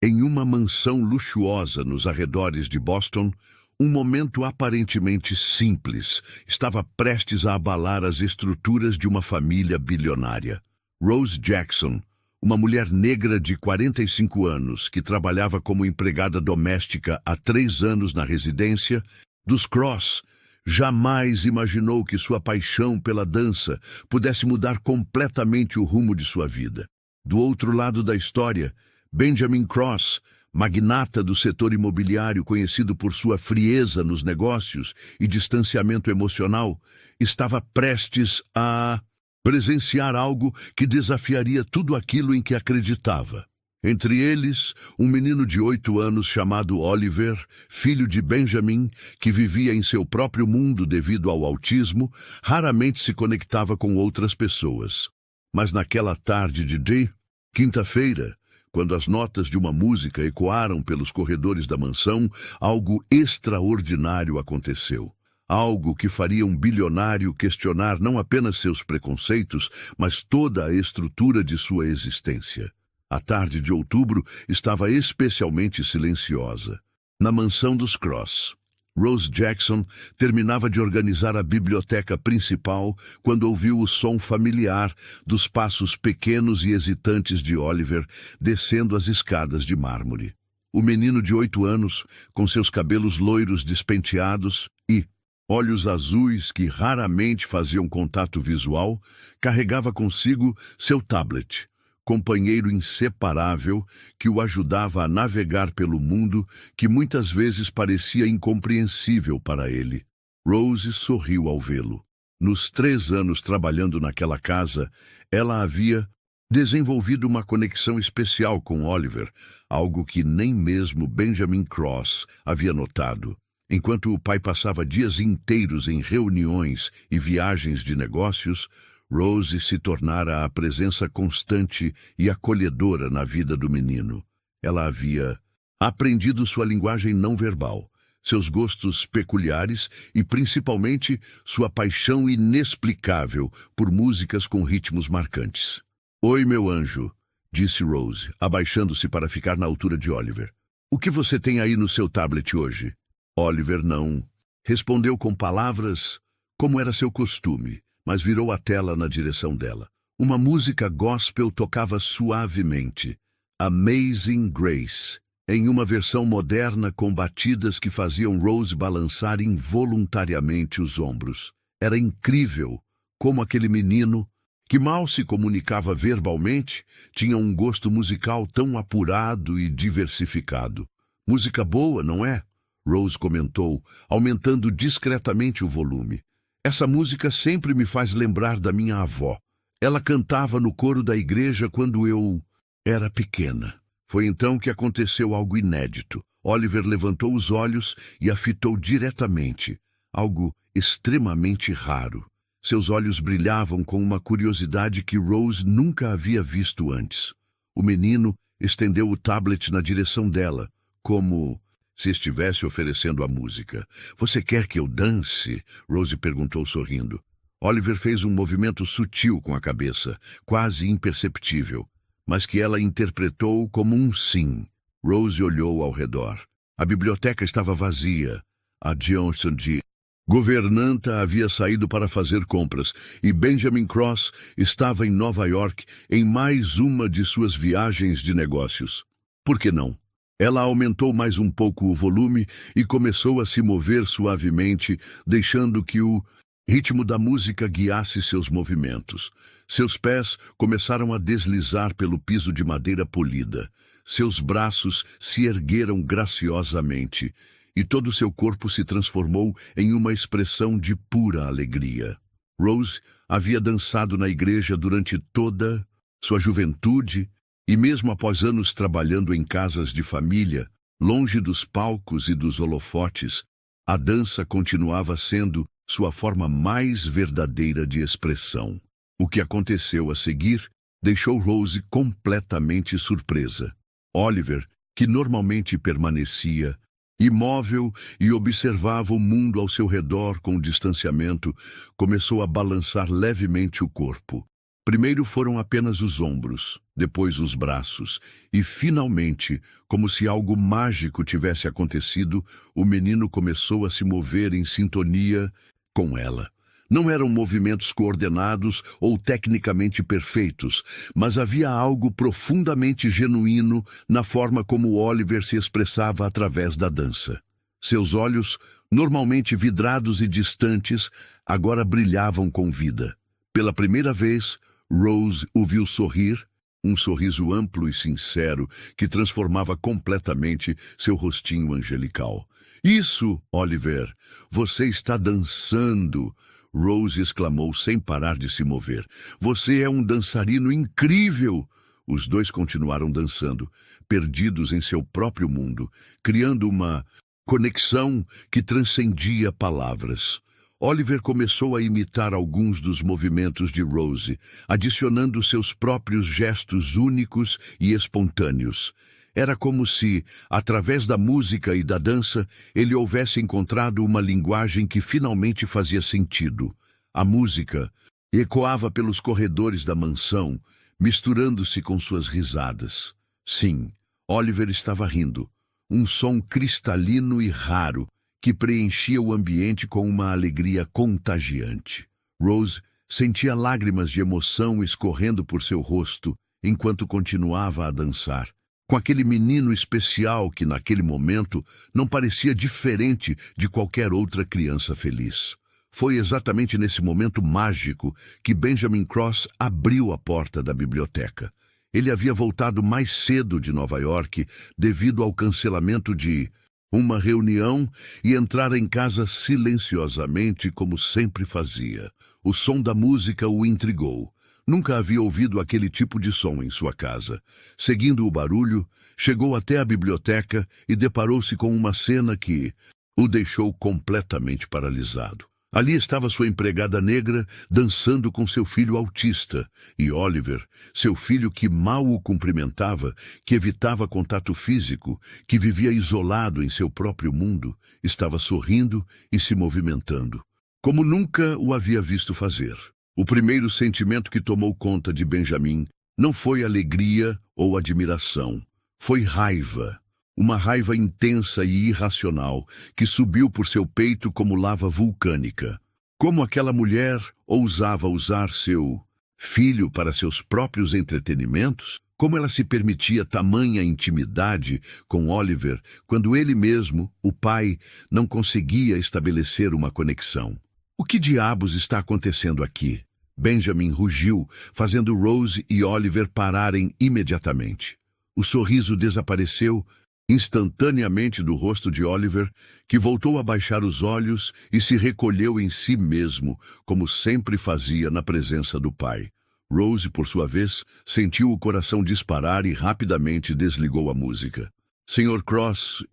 Em uma mansão luxuosa nos arredores de Boston, um momento aparentemente simples estava prestes a abalar as estruturas de uma família bilionária. Rose Jackson, uma mulher negra de 45 anos que trabalhava como empregada doméstica há 3 anos na residência dos Cross, jamais imaginou que sua paixão pela dança pudesse mudar completamente o rumo de sua vida. Do outro lado da história, Benjamin Cross, magnata do setor imobiliário conhecido por sua frieza nos negócios e distanciamento emocional, estava prestes a presenciar algo que desafiaria tudo aquilo em que acreditava. Entre eles, um menino de 8 anos chamado Oliver, filho de Benjamin, que vivia em seu próprio mundo devido ao autismo, raramente se conectava com outras pessoas. Mas naquela tarde de quinta-feira, quando as notas de uma música ecoaram pelos corredores da mansão, algo extraordinário aconteceu. Algo que faria um bilionário questionar não apenas seus preconceitos, mas toda a estrutura de sua existência. A tarde de outubro estava especialmente silenciosa. Na mansão dos Cross, Rose Jackson terminava de organizar a biblioteca principal quando ouviu o som familiar dos passos pequenos e hesitantes de Oliver descendo as escadas de mármore. O menino de 8 anos, com seus cabelos loiros despenteados e olhos azuis que raramente faziam contato visual, carregava consigo seu tablet, companheiro inseparável que o ajudava a navegar pelo mundo que muitas vezes parecia incompreensível para ele. Rose sorriu ao vê-lo. Nos 3 anos trabalhando naquela casa, ela havia desenvolvido uma conexão especial com Oliver, algo que nem mesmo Benjamin Cross havia notado. Enquanto o pai passava dias inteiros em reuniões e viagens de negócios, Rose se tornara a presença constante e acolhedora na vida do menino. Ela havia aprendido sua linguagem não verbal, seus gostos peculiares e, principalmente, sua paixão inexplicável por músicas com ritmos marcantes. "Oi, meu anjo", disse Rose, abaixando-se para ficar na altura de Oliver. "O que você tem aí no seu tablet hoje?" Oliver não respondeu com palavras, como era seu costume, mas virou a tela na direção dela. Uma música gospel tocava suavemente, Amazing Grace, em uma versão moderna com batidas que faziam Rose balançar involuntariamente os ombros. Era incrível como aquele menino, que mal se comunicava verbalmente, tinha um gosto musical tão apurado e diversificado. "Música boa, não é?" Rose comentou, aumentando discretamente o volume. "Essa música sempre me faz lembrar da minha avó. Ela cantava no coro da igreja quando eu era pequena." Foi então que aconteceu algo inédito. Oliver levantou os olhos e a fitou diretamente, algo extremamente raro. Seus olhos brilhavam com uma curiosidade que Rose nunca havia visto antes. O menino estendeu o tablet na direção dela, como se estivesse oferecendo a música. "Você quer que eu dance?" Rose perguntou sorrindo. Oliver fez um movimento sutil com a cabeça, quase imperceptível, mas que ela interpretou como um sim. Rose olhou ao redor. A biblioteca estava vazia. A Johnson de governanta havia saído para fazer compras e Benjamin Cross estava em Nova York em mais uma de suas viagens de negócios. Por que não? Ela aumentou mais um pouco o volume e começou a se mover suavemente, deixando que o ritmo da música guiasse seus movimentos. Seus pés começaram a deslizar pelo piso de madeira polida. Seus braços se ergueram graciosamente e todo seu corpo se transformou em uma expressão de pura alegria. Rose havia dançado na igreja durante toda sua juventude e mesmo após anos trabalhando em casas de família, longe dos palcos e dos holofotes, a dança continuava sendo sua forma mais verdadeira de expressão. O que aconteceu a seguir deixou Rose completamente surpresa. Oliver, que normalmente permanecia imóvel e observava o mundo ao seu redor com distanciamento, começou a balançar levemente o corpo. Primeiro foram apenas os ombros, depois os braços, e finalmente, como se algo mágico tivesse acontecido, o menino começou a se mover em sintonia com ela. Não eram movimentos coordenados ou tecnicamente perfeitos, mas havia algo profundamente genuíno na forma como Oliver se expressava através da dança. Seus olhos, normalmente vidrados e distantes, agora brilhavam com vida. Pela primeira vez, Rose o viu sorrir, um sorriso amplo e sincero que transformava completamente seu rostinho angelical. "Isso, Oliver! Você está dançando!" Rose exclamou sem parar de se mover. "Você é um dançarino incrível!" Os dois continuaram dançando, perdidos em seu próprio mundo, criando uma conexão que transcendia palavras. Oliver começou a imitar alguns dos movimentos de Rose, adicionando seus próprios gestos únicos e espontâneos. Era como se, através da música e da dança, ele houvesse encontrado uma linguagem que finalmente fazia sentido. A música ecoava pelos corredores da mansão, misturando-se com suas risadas. Sim, Oliver estava rindo. Um som cristalino e raro que preenchia o ambiente com uma alegria contagiante. Rose sentia lágrimas de emoção escorrendo por seu rosto enquanto continuava a dançar, com aquele menino especial que naquele momento não parecia diferente de qualquer outra criança feliz. Foi exatamente nesse momento mágico que Benjamin Cross abriu a porta da biblioteca. Ele havia voltado mais cedo de Nova York devido ao cancelamento de uma reunião e entrara em casa silenciosamente como sempre fazia. O som da música o intrigou. Nunca havia ouvido aquele tipo de som em sua casa. Seguindo o barulho, chegou até a biblioteca e deparou-se com uma cena que o deixou completamente paralisado. Ali estava sua empregada negra dançando com seu filho autista, e Oliver, seu filho que mal o cumprimentava, que evitava contato físico, que vivia isolado em seu próprio mundo, estava sorrindo e se movimentando, como nunca o havia visto fazer. O primeiro sentimento que tomou conta de Benjamin não foi alegria ou admiração, foi raiva. Uma raiva intensa e irracional que subiu por seu peito como lava vulcânica. Como aquela mulher ousava usar seu filho para seus próprios entretenimentos? Como ela se permitia tamanha intimidade com Oliver quando ele mesmo, o pai, não conseguia estabelecer uma conexão? O que diabos está acontecendo aqui? Benjamin rugiu, fazendo Rose e Oliver pararem imediatamente. O sorriso desapareceu instantaneamente do rosto de Oliver, que voltou a baixar os olhos e se recolheu em si mesmo, como sempre fazia na presença do pai. Rose, por sua vez, sentiu o coração disparar e rapidamente desligou a música. "Sr. Cross,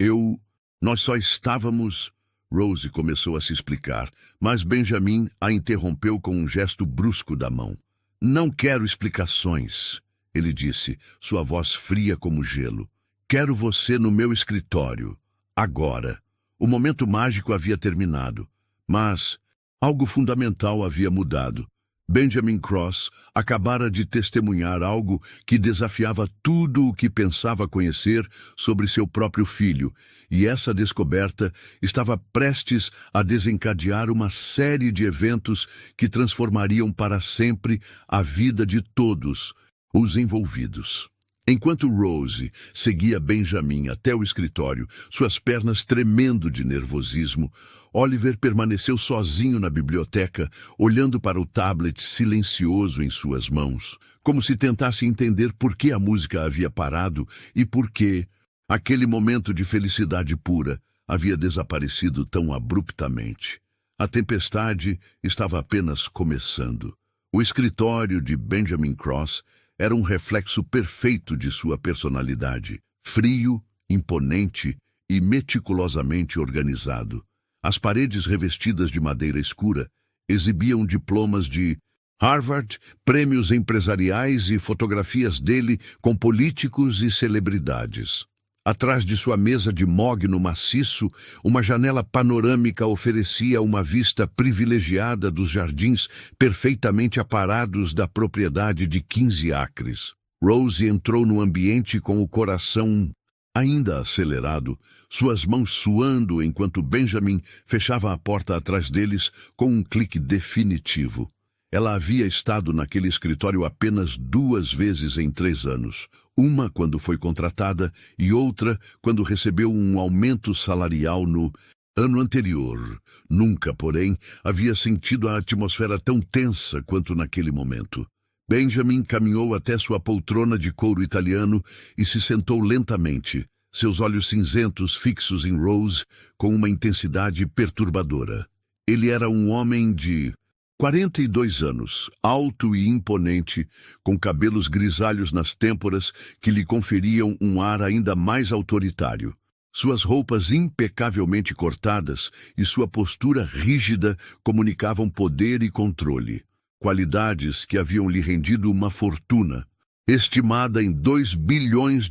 nós só estávamos..." Rose começou a se explicar, mas Benjamin a interrompeu com um gesto brusco da mão. "Não quero explicações", ele disse, sua voz fria como gelo. "Quero você no meu escritório, agora." O momento mágico havia terminado, mas algo fundamental havia mudado. Benjamin Cross acabara de testemunhar algo que desafiava tudo o que pensava conhecer sobre seu próprio filho, e essa descoberta estava prestes a desencadear uma série de eventos que transformariam para sempre a vida de todos os envolvidos. Enquanto Rose seguia Benjamin até o escritório, suas pernas tremendo de nervosismo, Oliver permaneceu sozinho na biblioteca, olhando para o tablet silencioso em suas mãos, como se tentasse entender por que a música havia parado e por que aquele momento de felicidade pura havia desaparecido tão abruptamente. A tempestade estava apenas começando. O escritório de Benjamin Cross era um reflexo perfeito de sua personalidade, frio, imponente e meticulosamente organizado. As paredes revestidas de madeira escura exibiam diplomas de Harvard, prêmios empresariais e fotografias dele com políticos e celebridades. Atrás de sua mesa de mogno maciço, uma janela panorâmica oferecia uma vista privilegiada dos jardins perfeitamente aparados da propriedade de 15 acres. Rose entrou no ambiente com o coração ainda acelerado, suas mãos suando enquanto Benjamin fechava a porta atrás deles com um clique definitivo. Ela havia estado naquele escritório apenas 2 vezes em 3 anos. Uma quando foi contratada e outra quando recebeu um aumento salarial no ano anterior. Nunca, porém, havia sentido a atmosfera tão tensa quanto naquele momento. Benjamin caminhou até sua poltrona de couro italiano e se sentou lentamente, seus olhos cinzentos fixos em Rose com uma intensidade perturbadora. Ele era um homem de 42 anos, alto e imponente, com cabelos grisalhos nas têmporas que lhe conferiam um ar ainda mais autoritário. Suas roupas impecavelmente cortadas e sua postura rígida comunicavam poder e controle, qualidades que haviam lhe rendido uma fortuna, estimada em $2 bilhões.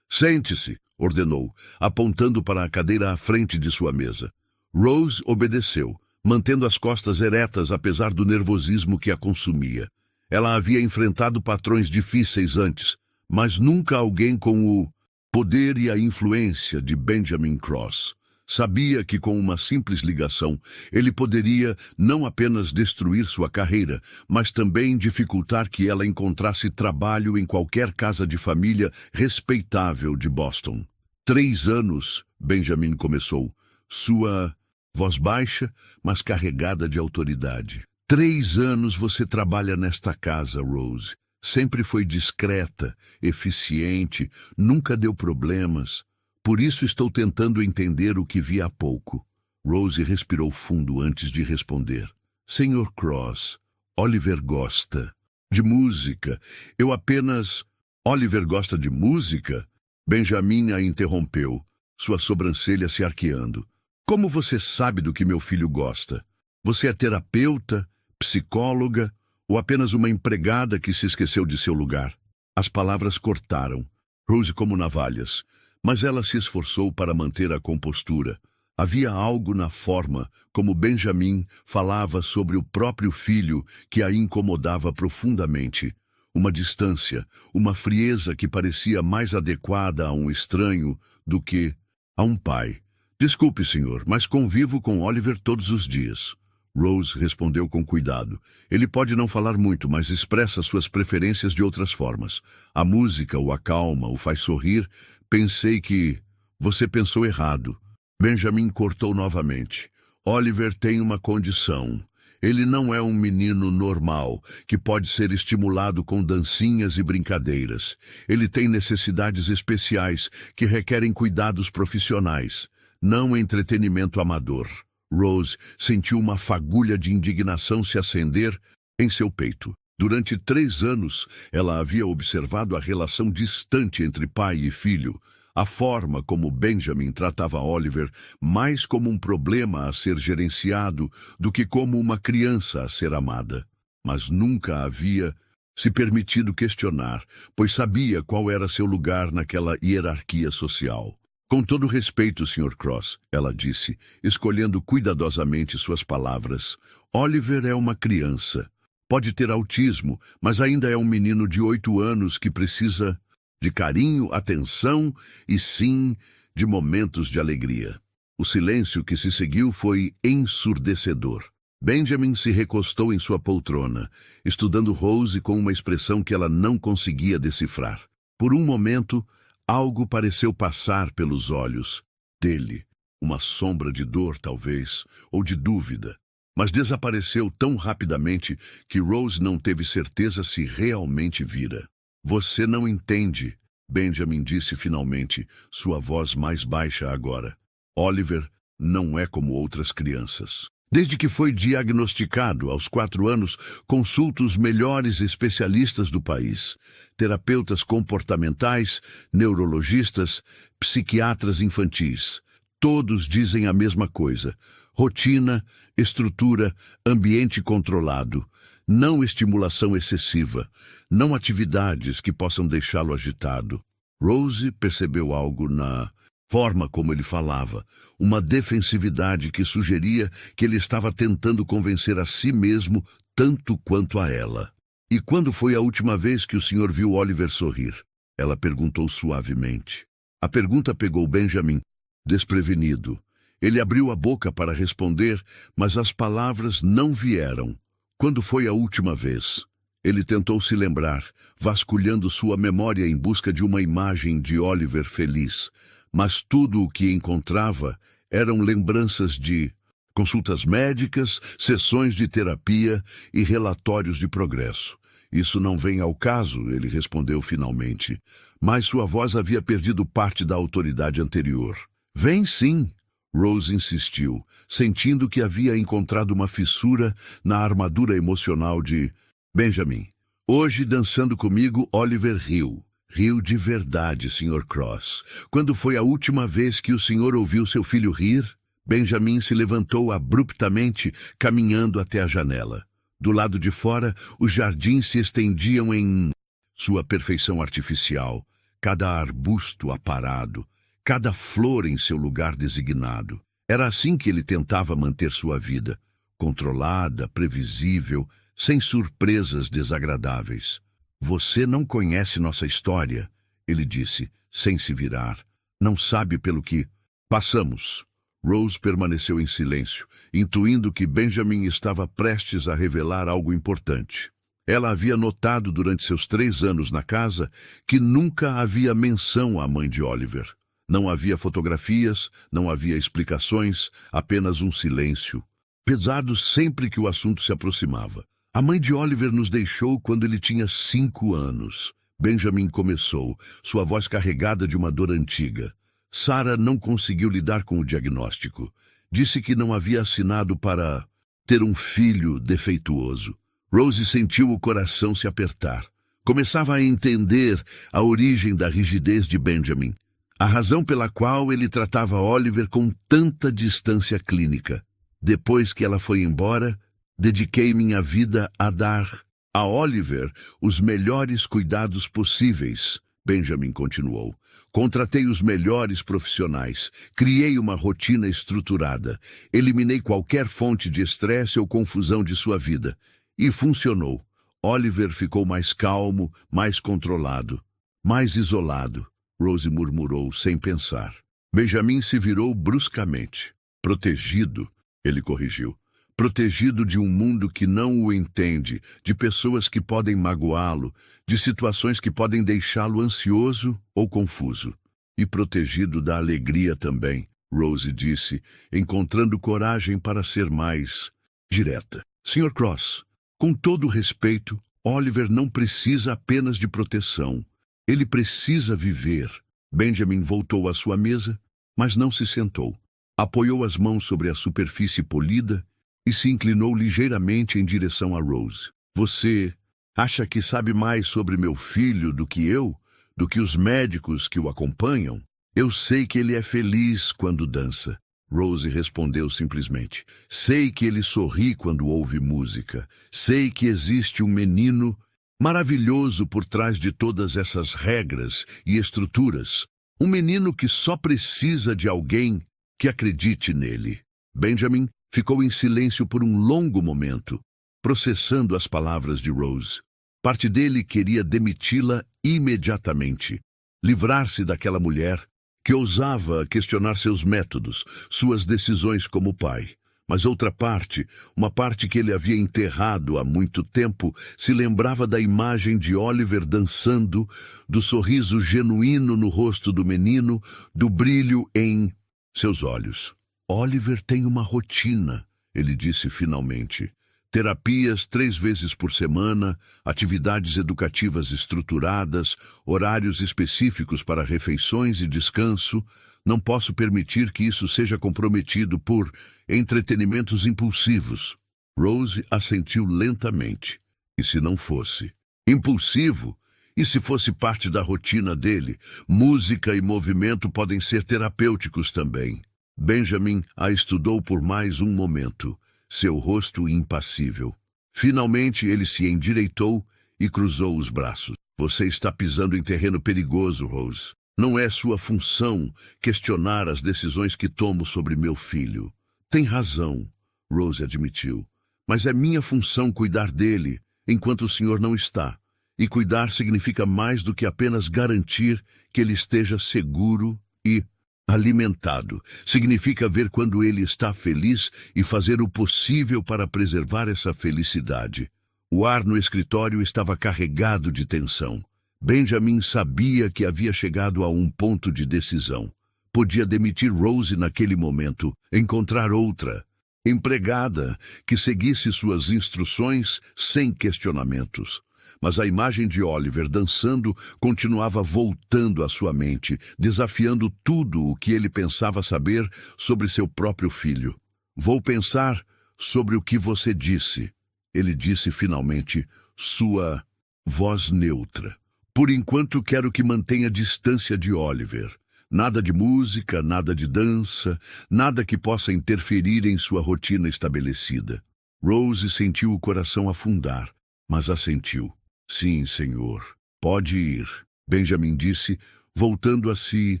Sente-se, ordenou, apontando para a cadeira à frente de sua mesa. Rose obedeceu, mantendo as costas eretas apesar do nervosismo que a consumia. Ela havia enfrentado patrões difíceis antes, mas nunca alguém com o poder e a influência de Benjamin Cross. Sabia que com uma simples ligação, ele poderia não apenas destruir sua carreira, mas também dificultar que ela encontrasse trabalho em qualquer casa de família respeitável de Boston. 3 anos, Benjamin começou, sua voz baixa, mas carregada de autoridade. 3 anos você trabalha nesta casa, Rose. Sempre foi discreta, eficiente, nunca deu problemas. Por isso estou tentando entender o que vi há pouco. Rose respirou fundo antes de responder. Sr. Cross, Oliver gosta de música. Eu apenas... Oliver gosta de música? Benjamin a interrompeu, sua sobrancelha se arqueando. Como você sabe do que meu filho gosta? Você é terapeuta, psicóloga ou apenas uma empregada que se esqueceu de seu lugar? As palavras cortaram, Rose como navalhas, mas ela se esforçou para manter a compostura. Havia algo na forma como Benjamin falava sobre o próprio filho que a incomodava profundamente. Uma distância, uma frieza que parecia mais adequada a um estranho do que a um pai. Desculpe, senhor, mas convivo com Oliver todos os dias. Rose respondeu com cuidado. Ele pode não falar muito, mas expressa suas preferências de outras formas. A música o acalma, o faz sorrir. Pensei que... Você pensou errado. Benjamin cortou novamente. Oliver tem uma condição. Ele não é um menino normal, que pode ser estimulado com dancinhas e brincadeiras. Ele tem necessidades especiais, que requerem cuidados profissionais, não entretenimento amador. Rose sentiu uma fagulha de indignação se acender em seu peito. Durante 3 anos, ela havia observado a relação distante entre pai e filho, a forma como Benjamin tratava Oliver mais como um problema a ser gerenciado do que como uma criança a ser amada. Mas nunca havia se permitido questionar, pois sabia qual era seu lugar naquela hierarquia social. Com todo respeito, Sr. Cross, ela disse, escolhendo cuidadosamente suas palavras, Oliver é uma criança. Pode ter autismo, mas ainda é um menino de 8 anos que precisa de carinho, atenção e, sim, de momentos de alegria. O silêncio que se seguiu foi ensurdecedor. Benjamin se recostou em sua poltrona, estudando Rose com uma expressão que ela não conseguia decifrar. Por um momento, algo pareceu passar pelos olhos dele. Uma sombra de dor, talvez, ou de dúvida. Mas desapareceu tão rapidamente que Rose não teve certeza se realmente vira. Você não entende, Benjamin disse finalmente, sua voz mais baixa agora. Oliver não é como outras crianças. Desde que foi diagnosticado, aos 4 anos, consulta os melhores especialistas do país. Terapeutas comportamentais, neurologistas, psiquiatras infantis. Todos dizem a mesma coisa. Rotina, estrutura, ambiente controlado. Não estimulação excessiva, não atividades que possam deixá-lo agitado. Rose percebeu algo na forma como ele falava, uma defensividade que sugeria que ele estava tentando convencer a si mesmo tanto quanto a ela. E quando foi a última vez que o senhor viu Oliver sorrir? Ela perguntou suavemente. A pergunta pegou Benjamin desprevenido. Ele abriu a boca para responder, mas as palavras não vieram. Quando foi a última vez? Ele tentou se lembrar, vasculhando sua memória em busca de uma imagem de Oliver feliz, mas tudo o que encontrava eram lembranças de consultas médicas, sessões de terapia e relatórios de progresso. Isso não vem ao caso, ele respondeu finalmente, mas sua voz havia perdido parte da autoridade anterior. Vem sim, Rose insistiu, sentindo que havia encontrado uma fissura na armadura emocional de Benjamin. Hoje, dançando comigo, Oliver riu. Riu de verdade, Sr. Cross. Quando foi a última vez que o senhor ouviu seu filho rir? Benjamin se levantou abruptamente, caminhando até a janela. Do lado de fora, os jardins se estendiam em sua perfeição artificial, cada arbusto aparado, cada flor em seu lugar designado. Era assim que ele tentava manter sua vida, controlada, previsível, sem surpresas desagradáveis. Você não conhece nossa história, ele disse, sem se virar. Não sabe pelo que passamos. Rose permaneceu em silêncio, intuindo que Benjamin estava prestes a revelar algo importante. Ela havia notado durante seus 3 anos na casa que nunca havia menção à mãe de Oliver. Não havia fotografias, não havia explicações, apenas um silêncio, pesado sempre que o assunto se aproximava. A mãe de Oliver nos deixou quando ele tinha 5 anos. Benjamin começou, sua voz carregada de uma dor antiga. Sarah não conseguiu lidar com o diagnóstico. Disse que não havia assinado para ter um filho defeituoso. Rose sentiu o coração se apertar. Começava a entender a origem da rigidez de Benjamin, a razão pela qual ele tratava Oliver com tanta distância clínica. Depois que ela foi embora, dediquei minha vida a dar a Oliver os melhores cuidados possíveis, Benjamin continuou. Contratei os melhores profissionais, criei uma rotina estruturada, eliminei qualquer fonte de estresse ou confusão de sua vida. E funcionou. Oliver ficou mais calmo, mais controlado, mais isolado, Rose murmurou sem pensar. Benjamin se virou bruscamente. Protegido, ele corrigiu. Protegido de um mundo que não o entende, de pessoas que podem magoá-lo, de situações que podem deixá-lo ansioso ou confuso. E protegido da alegria também, Rose disse, encontrando coragem para ser mais direta. Sr. Cross, com todo respeito, Oliver não precisa apenas de proteção. Ele precisa viver. Benjamin voltou à sua mesa, mas não se sentou. Apoiou as mãos sobre a superfície polida e se inclinou ligeiramente em direção a Rose. Você acha que sabe mais sobre meu filho do que eu? Do que os médicos que o acompanham? Eu sei que ele é feliz quando dança. Rose respondeu simplesmente. Sei que ele sorri quando ouve música. Sei que existe um menino maravilhoso por trás de todas essas regras e estruturas. Um menino que só precisa de alguém que acredite nele. Benjamin ficou em silêncio por um longo momento, processando as palavras de Rose. Parte dele queria demiti-la imediatamente, livrar-se daquela mulher que ousava questionar seus métodos, suas decisões como pai. Mas outra parte, uma parte que ele havia enterrado há muito tempo, se lembrava da imagem de Oliver dançando, do sorriso genuíno no rosto do menino, do brilho em seus olhos. Oliver tem uma rotina, ele disse finalmente. Terapias 3 vezes por semana, atividades educativas estruturadas, horários específicos para refeições e descanso. Não posso permitir que isso seja comprometido por entretenimentos impulsivos. Rose assentiu lentamente. E se não fosse? Impulsivo? E se fosse parte da rotina dele? Música e movimento podem ser terapêuticos também. Benjamin a estudou por mais um momento, seu rosto impassível. Finalmente ele se endireitou e cruzou os braços. Você está pisando em terreno perigoso, Rose. Não é sua função questionar as decisões que tomo sobre meu filho. Tem razão, Rose admitiu. Mas é minha função cuidar dele. enquanto o senhor não está. E cuidar significa mais do que apenas garantir que ele esteja seguro e alimentado. Significa ver quando ele está feliz e fazer o possível para preservar essa felicidade. O ar no escritório estava carregado de tensão. Benjamin sabia que havia chegado a um ponto de decisão. Podia demitir Rose naquele momento, encontrar outra empregada que seguisse suas instruções sem questionamentos. Mas a imagem de Oliver dançando continuava voltando à sua mente, desafiando tudo o que ele pensava saber sobre seu próprio filho. Vou pensar sobre o que você disse, ele disse finalmente, sua voz neutra. Por enquanto quero que mantenha distância de Oliver. Nada de música, nada de dança, nada que possa interferir em sua rotina estabelecida. Rose sentiu o coração afundar, mas assentiu. Sim, senhor. Pode ir, Benjamin disse, voltando a se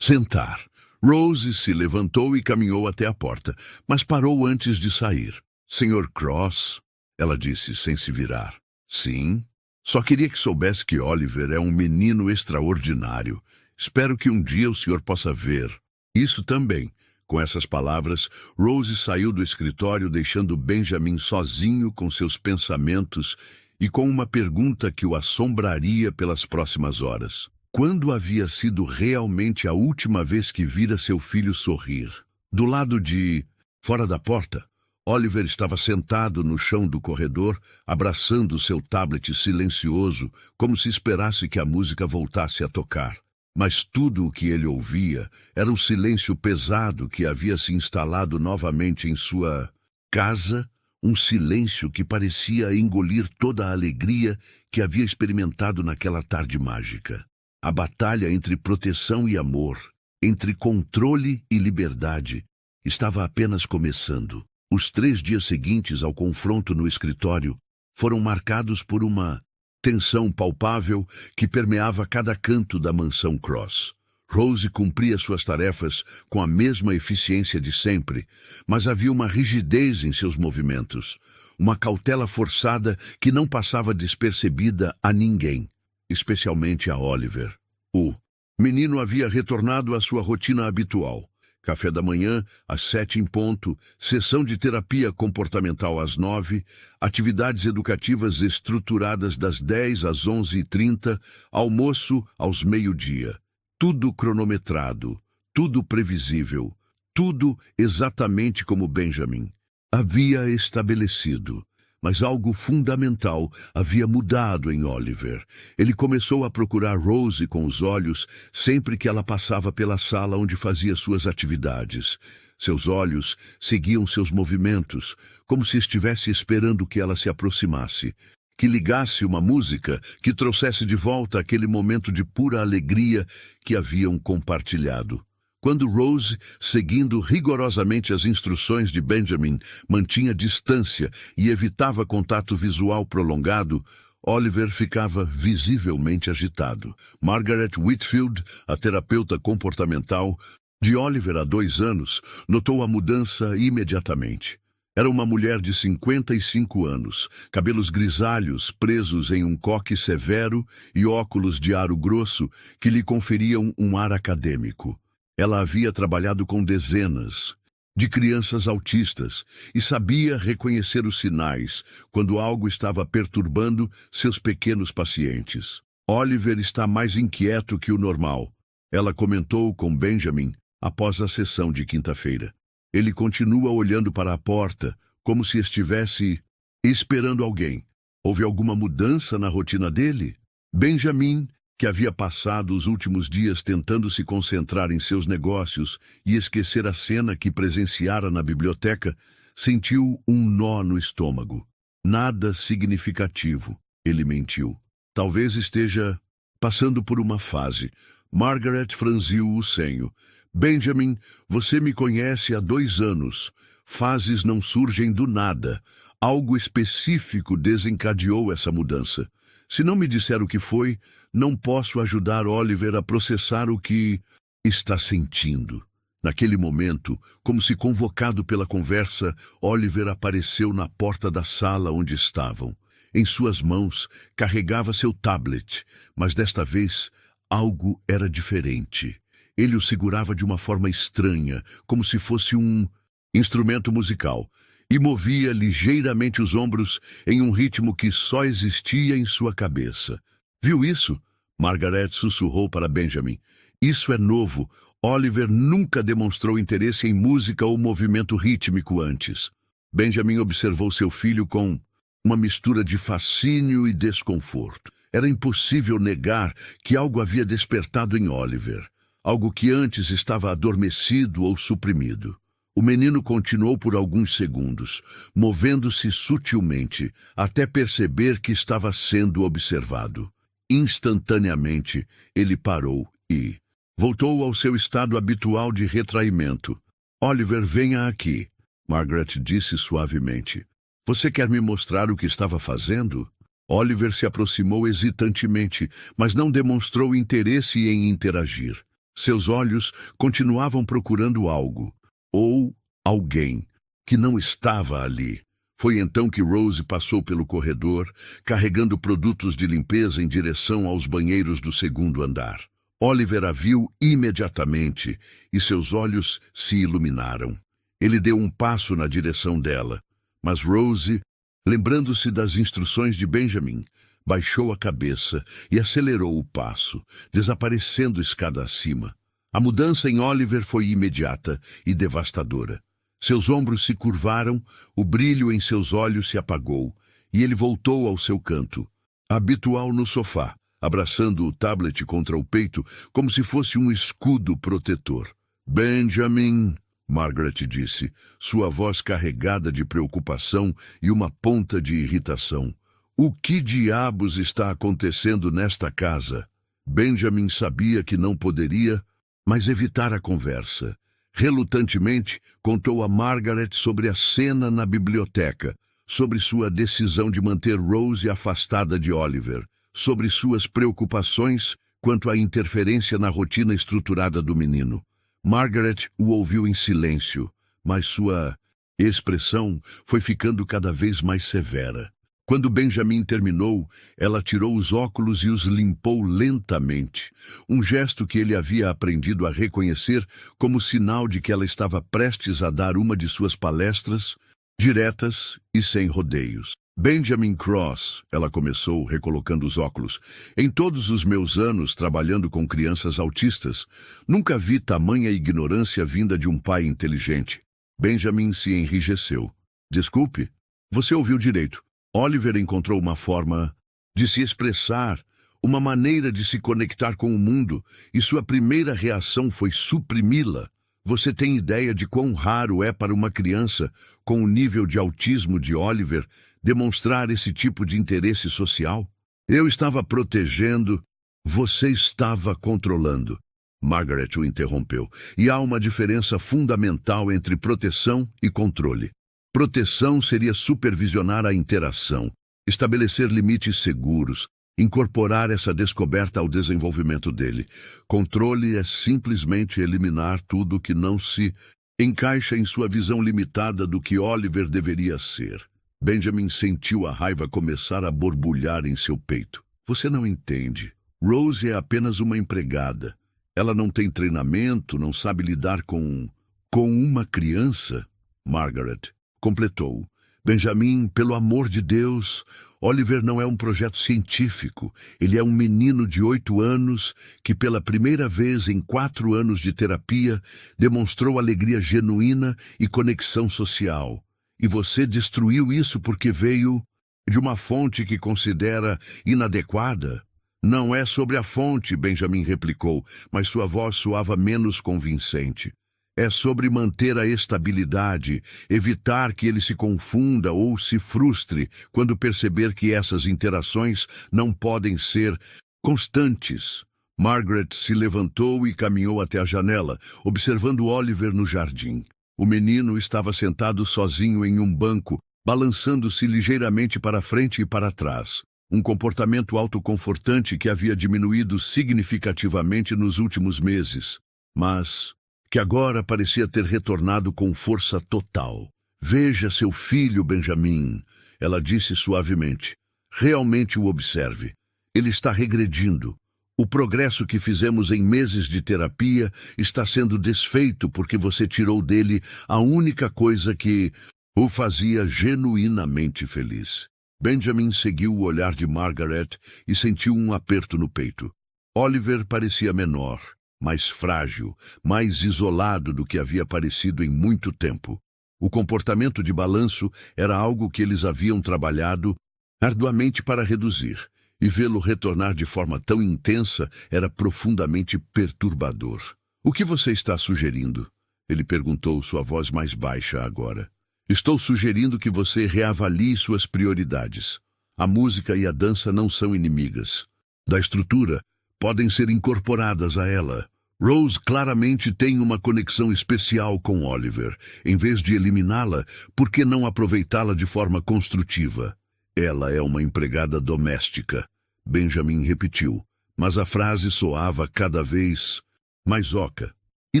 sentar. Rose se levantou e caminhou até a porta, mas parou antes de sair. Senhor Cross, ela disse sem se virar. Sim. Só queria que soubesse que Oliver é um menino extraordinário. Espero que um dia o senhor possa ver. Isso também. Com essas palavras, Rose saiu do escritório, deixando Benjamin sozinho com seus pensamentos e com uma pergunta que o assombraria pelas próximas horas. Quando havia sido realmente a última vez que vira seu filho sorrir? Do lado de fora da porta, Oliver estava sentado no chão do corredor, abraçando seu tablet silencioso, como se esperasse que a música voltasse a tocar. Mas tudo o que ele ouvia era o silêncio pesado que havia se instalado novamente em sua casa, um silêncio que parecia engolir toda a alegria que havia experimentado naquela tarde mágica. A batalha entre proteção e amor, entre controle e liberdade, estava apenas começando. Os 3 dias seguintes ao confronto no escritório foram marcados por uma tensão palpável que permeava cada canto da mansão Cross. Rose cumpria suas tarefas com a mesma eficiência de sempre, mas havia uma rigidez em seus movimentos, uma cautela forçada que não passava despercebida a ninguém, especialmente a Oliver. O menino havia retornado à sua rotina habitual. Café da manhã, às 7 em ponto, sessão de terapia comportamental às 9, atividades educativas estruturadas das 10 às 11h30, almoço aos meio-dia. Tudo cronometrado, tudo previsível, tudo exatamente como Benjamin havia estabelecido. Mas algo fundamental havia mudado em Oliver. Ele começou a procurar Rose com os olhos sempre que ela passava pela sala onde fazia suas atividades. Seus olhos seguiam seus movimentos, como se estivesse esperando que ela se aproximasse, que ligasse uma música que trouxesse de volta aquele momento de pura alegria que haviam compartilhado. Quando Rose, seguindo rigorosamente as instruções de Benjamin, mantinha distância e evitava contato visual prolongado, Oliver ficava visivelmente agitado. Margaret Whitfield, a terapeuta comportamental de Oliver há 2 anos, notou a mudança imediatamente. Era uma mulher de 55 anos, cabelos grisalhos presos em um coque severo e óculos de aro grosso que lhe conferiam um ar acadêmico. Ela havia trabalhado com dezenas de crianças autistas e sabia reconhecer os sinais quando algo estava perturbando seus pequenos pacientes. Oliver está mais inquieto que o normal, ela comentou com Benjamin após a sessão de quinta-feira. Ele continua olhando para a porta, como se estivesse esperando alguém. Houve alguma mudança na rotina dele? Benjamin, que havia passado os últimos dias tentando se concentrar em seus negócios e esquecer a cena que presenciara na biblioteca, sentiu um nó no estômago. Nada significativo, ele mentiu. Talvez esteja passando por uma fase. Margaret franziu o senho. Benjamin, você me conhece há 2 anos. Fases não surgem do nada. Algo específico desencadeou essa mudança. Se não me disser o que foi, não posso ajudar Oliver a processar o que está sentindo. Naquele momento, como se convocado pela conversa, Oliver apareceu na porta da sala onde estavam. Em suas mãos, carregava seu tablet, mas desta vez algo era diferente. Ele o segurava de uma forma estranha, como se fosse um instrumento musical, e movia ligeiramente os ombros em um ritmo que só existia em sua cabeça. Viu isso? Margaret sussurrou para Benjamin. Isso é novo. Oliver nunca demonstrou interesse em música ou movimento rítmico antes. Benjamin observou seu filho com uma mistura de fascínio e desconforto. Era impossível negar que algo havia despertado em Oliver, algo que antes estava adormecido ou suprimido. O menino continuou por alguns segundos, movendo-se sutilmente, até perceber que estava sendo observado. Instantaneamente, ele parou e voltou ao seu estado habitual de retraimento. Oliver, venha aqui, Margaret disse suavemente. Você quer me mostrar o que estava fazendo? Oliver se aproximou hesitantemente, mas não demonstrou interesse em interagir. Seus olhos continuavam procurando algo, ou alguém, que não estava ali. Foi então que Rose passou pelo corredor, carregando produtos de limpeza em direção aos banheiros do segundo andar. Oliver a viu imediatamente e seus olhos se iluminaram. Ele deu um passo na direção dela, mas Rose, lembrando-se das instruções de Benjamin, baixou a cabeça e acelerou o passo, desaparecendo escada acima. A mudança em Oliver foi imediata e devastadora. Seus ombros se curvaram, o brilho em seus olhos se apagou, e ele voltou ao seu canto, habitual no sofá, abraçando o tablet contra o peito como se fosse um escudo protetor. Benjamin, Margaret disse, sua voz carregada de preocupação e uma ponta de irritação. O que diabos está acontecendo nesta casa? Benjamin sabia que não poderia, mas evitar a conversa. Relutantemente, contou a Margaret sobre a cena na biblioteca, sobre sua decisão de manter Rose afastada de Oliver, sobre suas preocupações quanto à interferência na rotina estruturada do menino. Margaret o ouviu em silêncio, mas sua expressão foi ficando cada vez mais severa. Quando Benjamin terminou, ela tirou os óculos e os limpou lentamente, um gesto que ele havia aprendido a reconhecer como sinal de que ela estava prestes a dar uma de suas palestras, diretas e sem rodeios. Benjamin Cross, ela começou, recolocando os óculos. Em todos os meus anos trabalhando com crianças autistas, nunca vi tamanha ignorância vinda de um pai inteligente. Benjamin se enrijeceu. Desculpe, você ouviu direito. Oliver encontrou uma forma de se expressar, uma maneira de se conectar com o mundo, e sua primeira reação foi suprimi-la. Você tem ideia de quão raro é para uma criança, com o nível de autismo de Oliver, demonstrar esse tipo de interesse social? Eu estava protegendo, você estava controlando. Margaret o interrompeu. E há uma diferença fundamental entre proteção e controle. Proteção seria supervisionar a interação, estabelecer limites seguros, incorporar essa descoberta ao desenvolvimento dele. Controle é simplesmente eliminar tudo que não se encaixa em sua visão limitada do que Oliver deveria ser. Benjamin sentiu a raiva começar a borbulhar em seu peito. Você não entende. Rose é apenas uma empregada. Ela não tem treinamento, não sabe lidar com uma criança. Margaret completou. Benjamin, pelo amor de Deus, Oliver não é um projeto científico. Ele é um menino de 8 anos que, pela primeira vez em 4 anos de terapia, demonstrou alegria genuína e conexão social. E você destruiu isso porque veio de uma fonte que considera inadequada? Não é sobre a fonte, Benjamin replicou, mas sua voz soava menos convincente. É sobre manter a estabilidade, evitar que ele se confunda ou se frustre quando perceber que essas interações não podem ser constantes. Margaret se levantou e caminhou até a janela, observando Oliver no jardim. O menino estava sentado sozinho em um banco, balançando-se ligeiramente para frente e para trás. Um comportamento autoconfortante que havia diminuído significativamente nos últimos meses, mas que agora parecia ter retornado com força total. Veja seu filho, Benjamin, ela disse suavemente. Realmente o observe. Ele está regredindo. O progresso que fizemos em meses de terapia está sendo desfeito porque você tirou dele a única coisa que o fazia genuinamente feliz. Benjamin seguiu o olhar de Margaret e sentiu um aperto no peito. Oliver parecia menor, mais frágil, mais isolado do que havia parecido em muito tempo. O comportamento de balanço era algo que eles haviam trabalhado arduamente para reduzir, e vê-lo retornar de forma tão intensa era profundamente perturbador. "O que você está sugerindo?" Ele perguntou, sua voz mais baixa agora. "Estou sugerindo que você reavalie suas prioridades. A música e a dança não são inimigas da estrutura, podem ser incorporadas a ela. Rose claramente tem uma conexão especial com Oliver. Em vez de eliminá-la, por que não aproveitá-la de forma construtiva? Ela é uma empregada doméstica." Benjamin repetiu, mas a frase soava cada vez mais oca. "E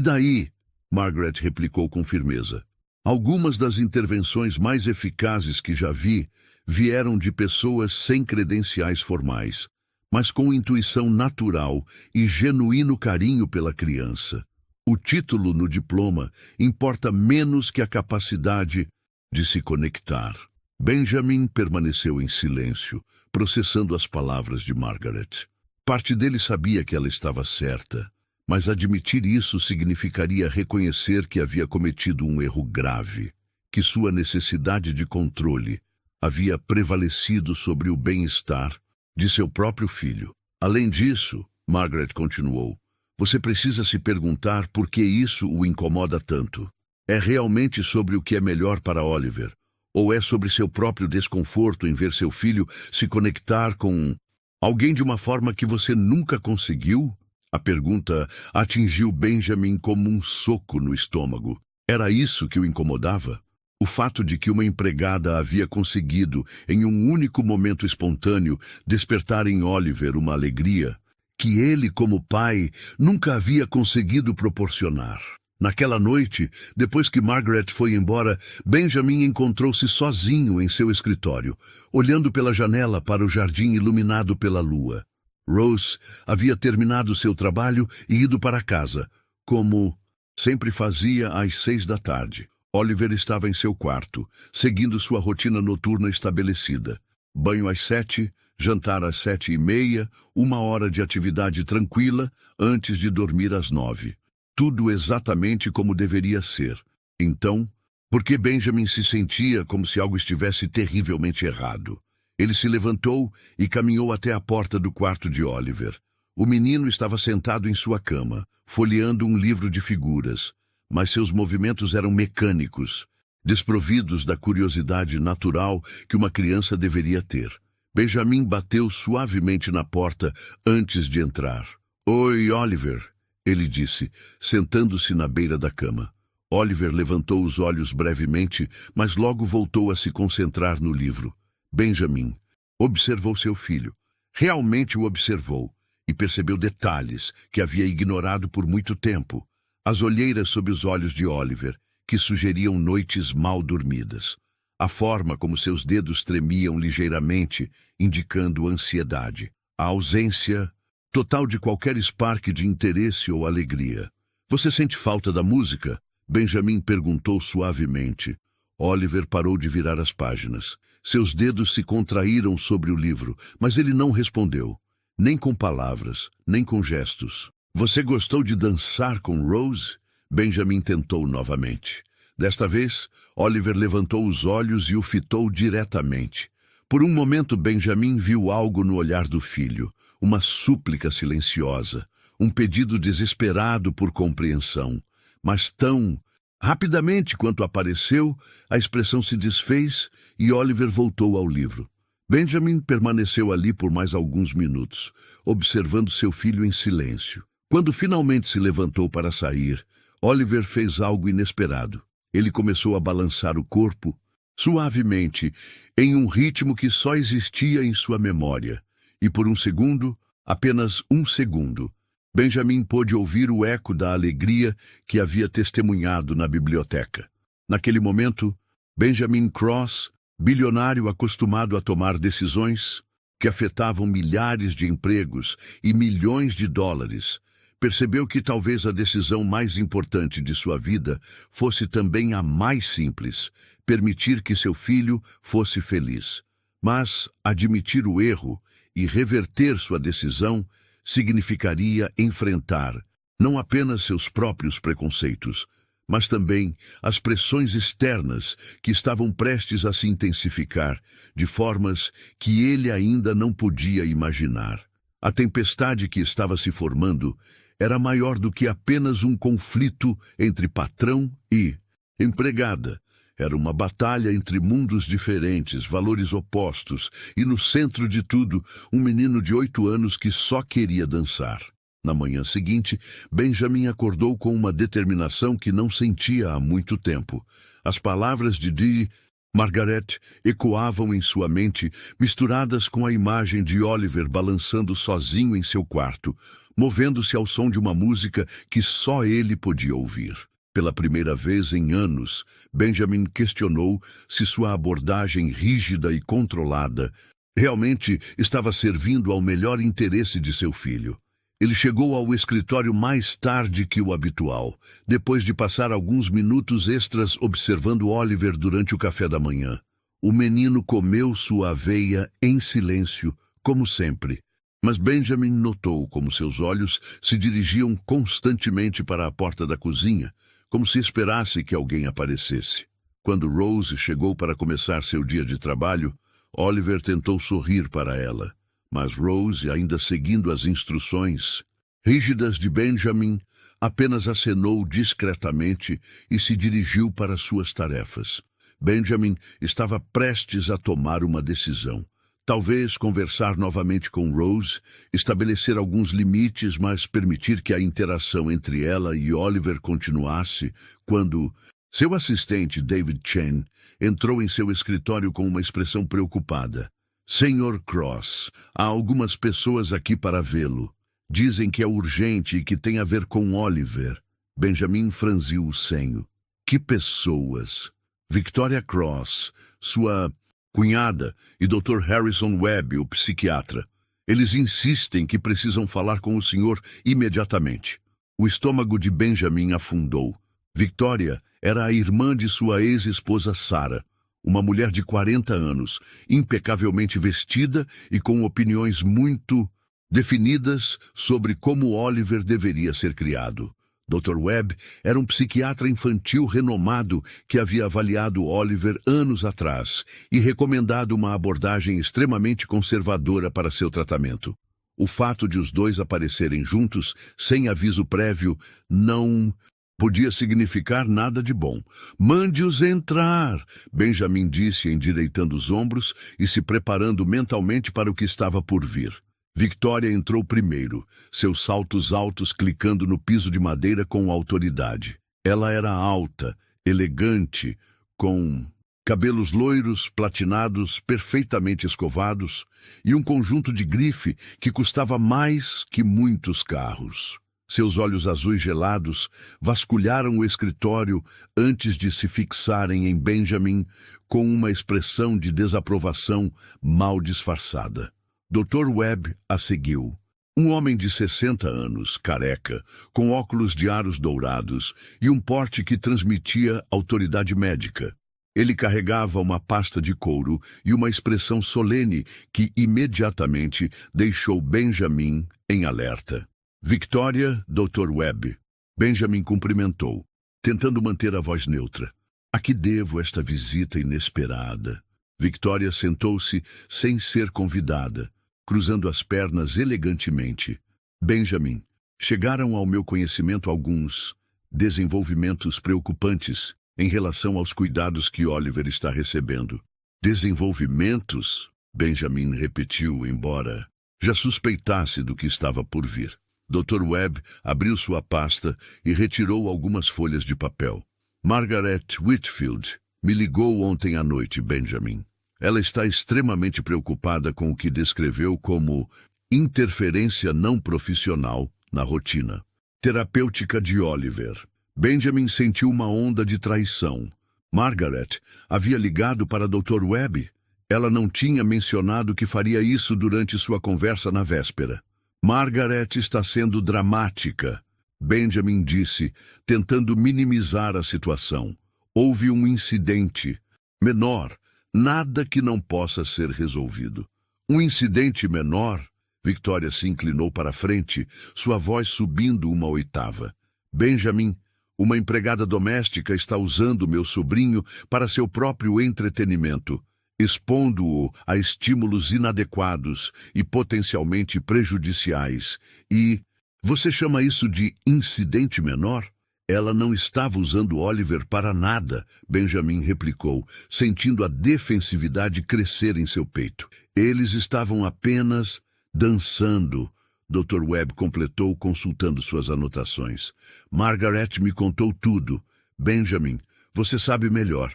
daí?" Margaret replicou com firmeza. "Algumas das intervenções mais eficazes que já vi vieram de pessoas sem credenciais formais, mas com intuição natural e genuíno carinho pela criança. O título no diploma importa menos que a capacidade de se conectar." Benjamin permaneceu em silêncio, processando as palavras de Margaret. Parte dele sabia que ela estava certa, mas admitir isso significaria reconhecer que havia cometido um erro grave, que sua necessidade de controle havia prevalecido sobre o bem-estar de seu próprio filho. "Além disso," Margaret continuou, "você precisa se perguntar por que isso o incomoda tanto. É realmente sobre o que é melhor para Oliver? Ou é sobre seu próprio desconforto em ver seu filho se conectar com alguém de uma forma que você nunca conseguiu?" A pergunta atingiu Benjamin como um soco no estômago. Era isso que o incomodava? O fato de que uma empregada havia conseguido, em um único momento espontâneo, despertar em Oliver uma alegria que ele, como pai, nunca havia conseguido proporcionar. Naquela noite, depois que Margaret foi embora, Benjamin encontrou-se sozinho em seu escritório, olhando pela janela para o jardim iluminado pela lua. Rose havia terminado seu trabalho e ido para casa, como sempre fazia às 6 da tarde. Oliver estava em seu quarto, seguindo sua rotina noturna estabelecida. Banho às 7, jantar às 7:30, 1 hora de atividade tranquila antes de dormir às 9. Tudo exatamente como deveria ser. Então, por que Benjamin se sentia como se algo estivesse terrivelmente errado? Ele se levantou e caminhou até a porta do quarto de Oliver. O menino estava sentado em sua cama, folheando um livro de figuras, mas seus movimentos eram mecânicos, desprovidos da curiosidade natural que uma criança deveria ter. Benjamin bateu suavemente na porta antes de entrar. "Oi, Oliver," ele disse, sentando-se na beira da cama. Oliver levantou os olhos brevemente, mas logo voltou a se concentrar no livro. Benjamin observou seu filho. Realmente o observou e percebeu detalhes que havia ignorado por muito tempo. As olheiras sob os olhos de Oliver, que sugeriam noites mal dormidas. A forma como seus dedos tremiam ligeiramente, indicando ansiedade. A ausência total de qualquer spark de interesse ou alegria. "Você sente falta da música?" Benjamin perguntou suavemente. Oliver parou de virar as páginas. Seus dedos se contraíram sobre o livro, mas ele não respondeu, nem com palavras, nem com gestos. "Você gostou de dançar com Rose?" Benjamin tentou novamente. Desta vez, Oliver levantou os olhos e o fitou diretamente. Por um momento, Benjamin viu algo no olhar do filho. Uma súplica silenciosa, um pedido desesperado por compreensão. Mas tão rapidamente quanto apareceu, a expressão se desfez e Oliver voltou ao livro. Benjamin permaneceu ali por mais alguns minutos, observando seu filho em silêncio. Quando finalmente se levantou para sair, Oliver fez algo inesperado. Ele começou a balançar o corpo, suavemente, em um ritmo que só existia em sua memória. E por um segundo, apenas um segundo, Benjamin pôde ouvir o eco da alegria que havia testemunhado na biblioteca. Naquele momento, Benjamin Cross Bilionário acostumado a tomar decisões que afetavam milhares de empregos e milhões de dólares, percebeu que talvez a decisão mais importante de sua vida fosse também a mais simples: permitir que seu filho fosse feliz. Mas admitir o erro e reverter sua decisão significaria enfrentar não apenas seus próprios preconceitos, mas também as pressões externas que estavam prestes a se intensificar de formas que ele ainda não podia imaginar. A tempestade que estava se formando era maior do que apenas um conflito entre patrão e empregada. Era uma batalha entre mundos diferentes, valores opostos, e no centro de tudo, um menino de 8 anos que só queria dançar. Na manhã seguinte, Benjamin acordou com uma determinação que não sentia há muito tempo. As palavras de Dee Margaret ecoavam em sua mente, misturadas com a imagem de Oliver balançando sozinho em seu quarto, movendo-se ao som de uma música que só ele podia ouvir. Pela primeira vez em anos, Benjamin questionou se sua abordagem rígida e controlada realmente estava servindo ao melhor interesse de seu filho. Ele chegou ao escritório mais tarde que o habitual, depois de passar alguns minutos extras observando Oliver durante o café da manhã. O menino comeu sua aveia em silêncio, como sempre, mas Benjamin notou como seus olhos se dirigiam constantemente para a porta da cozinha, como se esperasse que alguém aparecesse. Quando Rose chegou para começar seu dia de trabalho, Oliver tentou sorrir para ela. Mas Rose, ainda seguindo as instruções rígidas de Benjamin, apenas acenou discretamente e se dirigiu para suas tarefas. Benjamin estava prestes a tomar uma decisão. Talvez conversar novamente com Rose, estabelecer alguns limites, mas permitir que a interação entre ela e Oliver continuasse, quando seu assistente, David Chen, entrou em seu escritório com uma expressão preocupada. Sr. Cross, há algumas pessoas aqui para vê-lo. Dizem que é urgente e que tem a ver com Oliver. Benjamin franziu o senho. Que pessoas? Victoria Cross, sua cunhada, e Dr. Harrison Webb, o psiquiatra. Eles insistem que precisam falar com o senhor imediatamente. O estômago de Benjamin afundou. Victoria era a irmã de sua ex-esposa Sarah. Uma mulher de 40 anos, impecavelmente vestida e com opiniões muito definidas sobre como Oliver deveria ser criado. Dr. Webb era um psiquiatra infantil renomado que havia avaliado Oliver anos atrás e recomendado uma abordagem extremamente conservadora para seu tratamento. O fato de os dois aparecerem juntos, sem aviso prévio, não podia significar nada de bom. Mande-os entrar, Benjamin disse, endireitando os ombros e se preparando mentalmente para o que estava por vir. Victoria entrou primeiro, seus saltos altos clicando no piso de madeira com autoridade. Ela era alta, elegante, com cabelos loiros, platinados, perfeitamente escovados e um conjunto de grife que custava mais que muitos carros. Seus olhos azuis gelados vasculharam o escritório antes de se fixarem em Benjamin com uma expressão de desaprovação mal disfarçada. Dr. Webb a seguiu. Um homem de 60 anos, careca, com óculos de aros dourados e um porte que transmitia autoridade médica. Ele carregava uma pasta de couro e uma expressão solene que imediatamente deixou Benjamin em alerta. Victoria, Dr. Webb. Benjamin cumprimentou, tentando manter a voz neutra. A que devo esta visita inesperada? Victoria sentou-se sem ser convidada, cruzando as pernas elegantemente. Benjamin, chegaram ao meu conhecimento alguns desenvolvimentos preocupantes em relação aos cuidados que Oliver está recebendo. Desenvolvimentos? Benjamin repetiu, embora já suspeitasse do que estava por vir. Dr. Webb abriu sua pasta e retirou algumas folhas de papel. Margaret Whitfield me ligou ontem à noite, Benjamin. Ela está extremamente preocupada com o que descreveu como interferência não profissional na rotina terapêutica de Oliver. Benjamin sentiu uma onda de traição, Margaret havia ligado para Dr. Webb. Ela não tinha mencionado que faria isso durante sua conversa na véspera. Margaret está sendo dramática, Benjamin disse, tentando minimizar a situação. Houve um incidente menor, nada que não possa ser resolvido. Um incidente menor? Victoria se inclinou para a frente, sua voz subindo uma oitava. Benjamin, uma empregada doméstica está usando meu sobrinho para seu próprio entretenimento, expondo-o a estímulos inadequados e potencialmente prejudiciais. E você chama isso de incidente menor? Ela não estava usando Oliver para nada, Benjamin replicou, sentindo a defensividade crescer em seu peito. Eles estavam apenas dançando, Dr. Webb completou, consultando suas anotações. Margaret me contou tudo. Benjamin, você sabe melhor.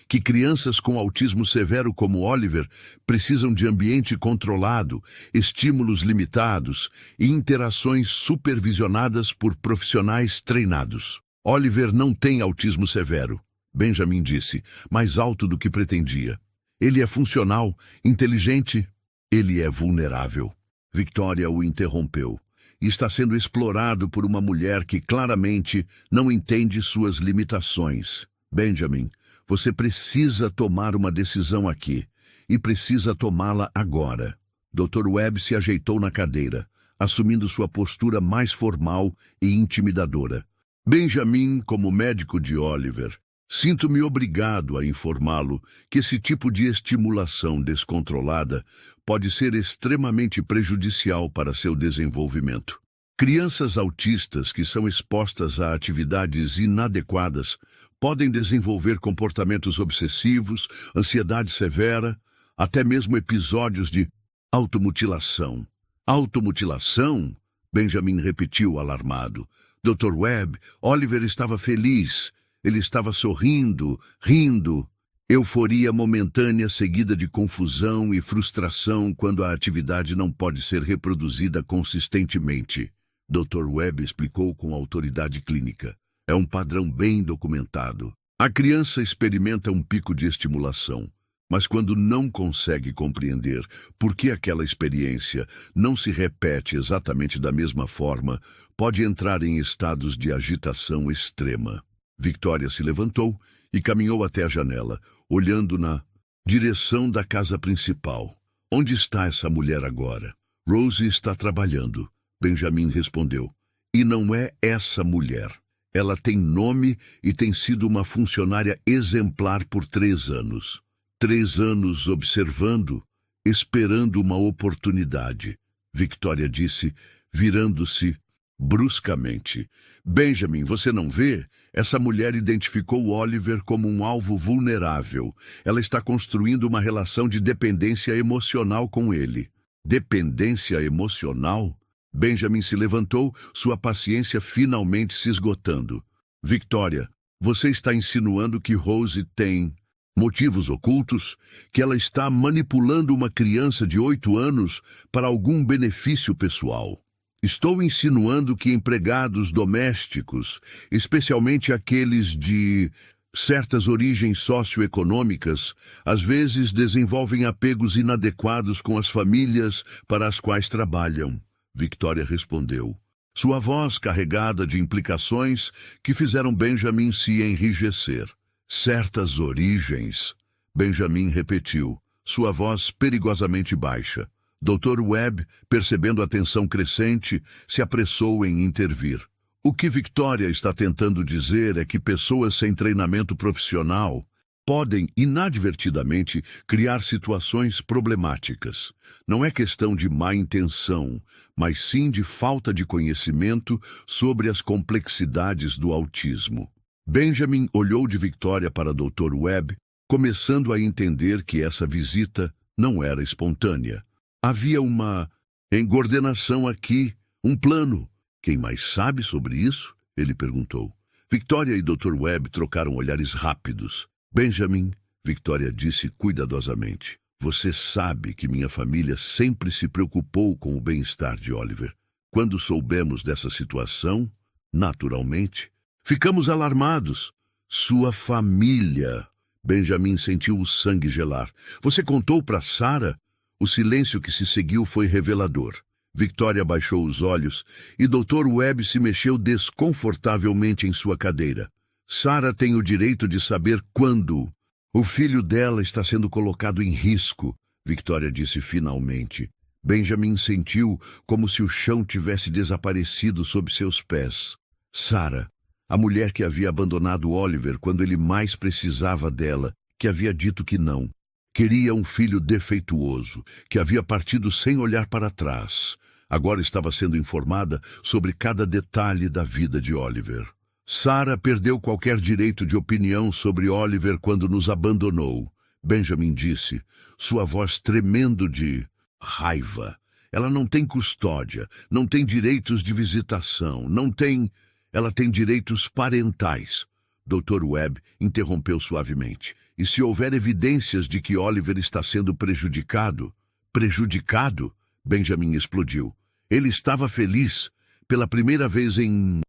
Que crianças com autismo severo como Oliver precisam de ambiente controlado, estímulos limitados e interações supervisionadas por profissionais treinados. Oliver não tem autismo severo, Benjamin disse, mais alto do que pretendia. Ele é funcional, inteligente, ele é vulnerável. Victoria o interrompeu. E está sendo explorado por uma mulher que claramente não entende suas limitações. Benjamin, você precisa tomar uma decisão aqui, e precisa tomá-la agora. Dr. Webb se ajeitou na cadeira, assumindo sua postura mais formal e intimidadora. Benjamin, como médico de Oliver, sinto-me obrigado a informá-lo que esse tipo de estimulação descontrolada pode ser extremamente prejudicial para seu desenvolvimento. Crianças autistas que são expostas a atividades inadequadas podem desenvolver comportamentos obsessivos, ansiedade severa, até mesmo episódios de automutilação. Automutilação? Benjamin repetiu alarmado. Dr. Webb, Oliver estava feliz. Ele estava sorrindo, rindo. Euforia momentânea seguida de confusão e frustração quando a atividade não pode ser reproduzida consistentemente. Dr. Webb explicou com autoridade clínica. É um padrão bem documentado. A criança experimenta um pico de estimulação, mas quando não consegue compreender por que aquela experiência não se repete exatamente da mesma forma, pode entrar em estados de agitação extrema. Victoria se levantou e caminhou até a janela, olhando na direção da casa principal. Onde está essa mulher agora? Rose está trabalhando, Benjamin respondeu. E não é essa mulher. Ela tem nome e tem sido uma funcionária exemplar por 3 anos. 3 anos observando, esperando uma oportunidade, Victoria disse, virando-se bruscamente. Benjamin, você não vê? Essa mulher identificou Oliver como um alvo vulnerável. Ela está construindo uma relação de dependência emocional com ele. Dependência emocional? Benjamin se levantou, sua paciência finalmente se esgotando. Victoria, você está insinuando que Rose tem motivos ocultos? Que ela está manipulando uma criança de 8 anos para algum benefício pessoal? Estou insinuando que empregados domésticos, especialmente aqueles de certas origens socioeconômicas, às vezes desenvolvem apegos inadequados com as famílias para as quais trabalham. Victoria respondeu, sua voz carregada de implicações que fizeram Benjamin se enrijecer. Certas origens, Benjamin repetiu, sua voz perigosamente baixa. Dr. Webb, percebendo a tensão crescente, se apressou em intervir. O que Victoria está tentando dizer é que pessoas sem treinamento profissional podem, inadvertidamente, criar situações problemáticas. Não é questão de má intenção, mas sim de falta de conhecimento sobre as complexidades do autismo. Benjamin olhou de Victoria para Dr. Webb, começando a entender que essa visita não era espontânea. Havia uma engordenação aqui, um plano. Quem mais sabe sobre isso? Ele perguntou. Victoria e Dr. Webb trocaram olhares rápidos. Benjamin, Victoria disse cuidadosamente, você sabe que minha família sempre se preocupou com o bem-estar de Oliver. Quando soubemos dessa situação, naturalmente, ficamos alarmados. Sua família. Benjamin sentiu o sangue gelar. Você contou para Sarah? O silêncio que se seguiu foi revelador. Victoria baixou os olhos e Dr. Webb se mexeu desconfortavelmente em sua cadeira. Sarah tem o direito de saber quando. O filho dela está sendo colocado em risco, Victoria disse finalmente. Benjamin sentiu como se o chão tivesse desaparecido sob seus pés. Sarah, a mulher que havia abandonado Oliver quando ele mais precisava dela, que havia dito que não. Queria um filho defeituoso, que havia partido sem olhar para trás. Agora estava sendo informada sobre cada detalhe da vida de Oliver. Sarah perdeu qualquer direito de opinião sobre Oliver quando nos abandonou, Benjamin disse, sua voz tremendo de raiva. Ela não tem custódia, não tem direitos de visitação, não tem... Ela tem direitos parentais. Dr. Webb interrompeu suavemente. E se houver evidências de que Oliver está sendo prejudicado... Prejudicado? Benjamin explodiu. Ele estava feliz. Pela primeira vez em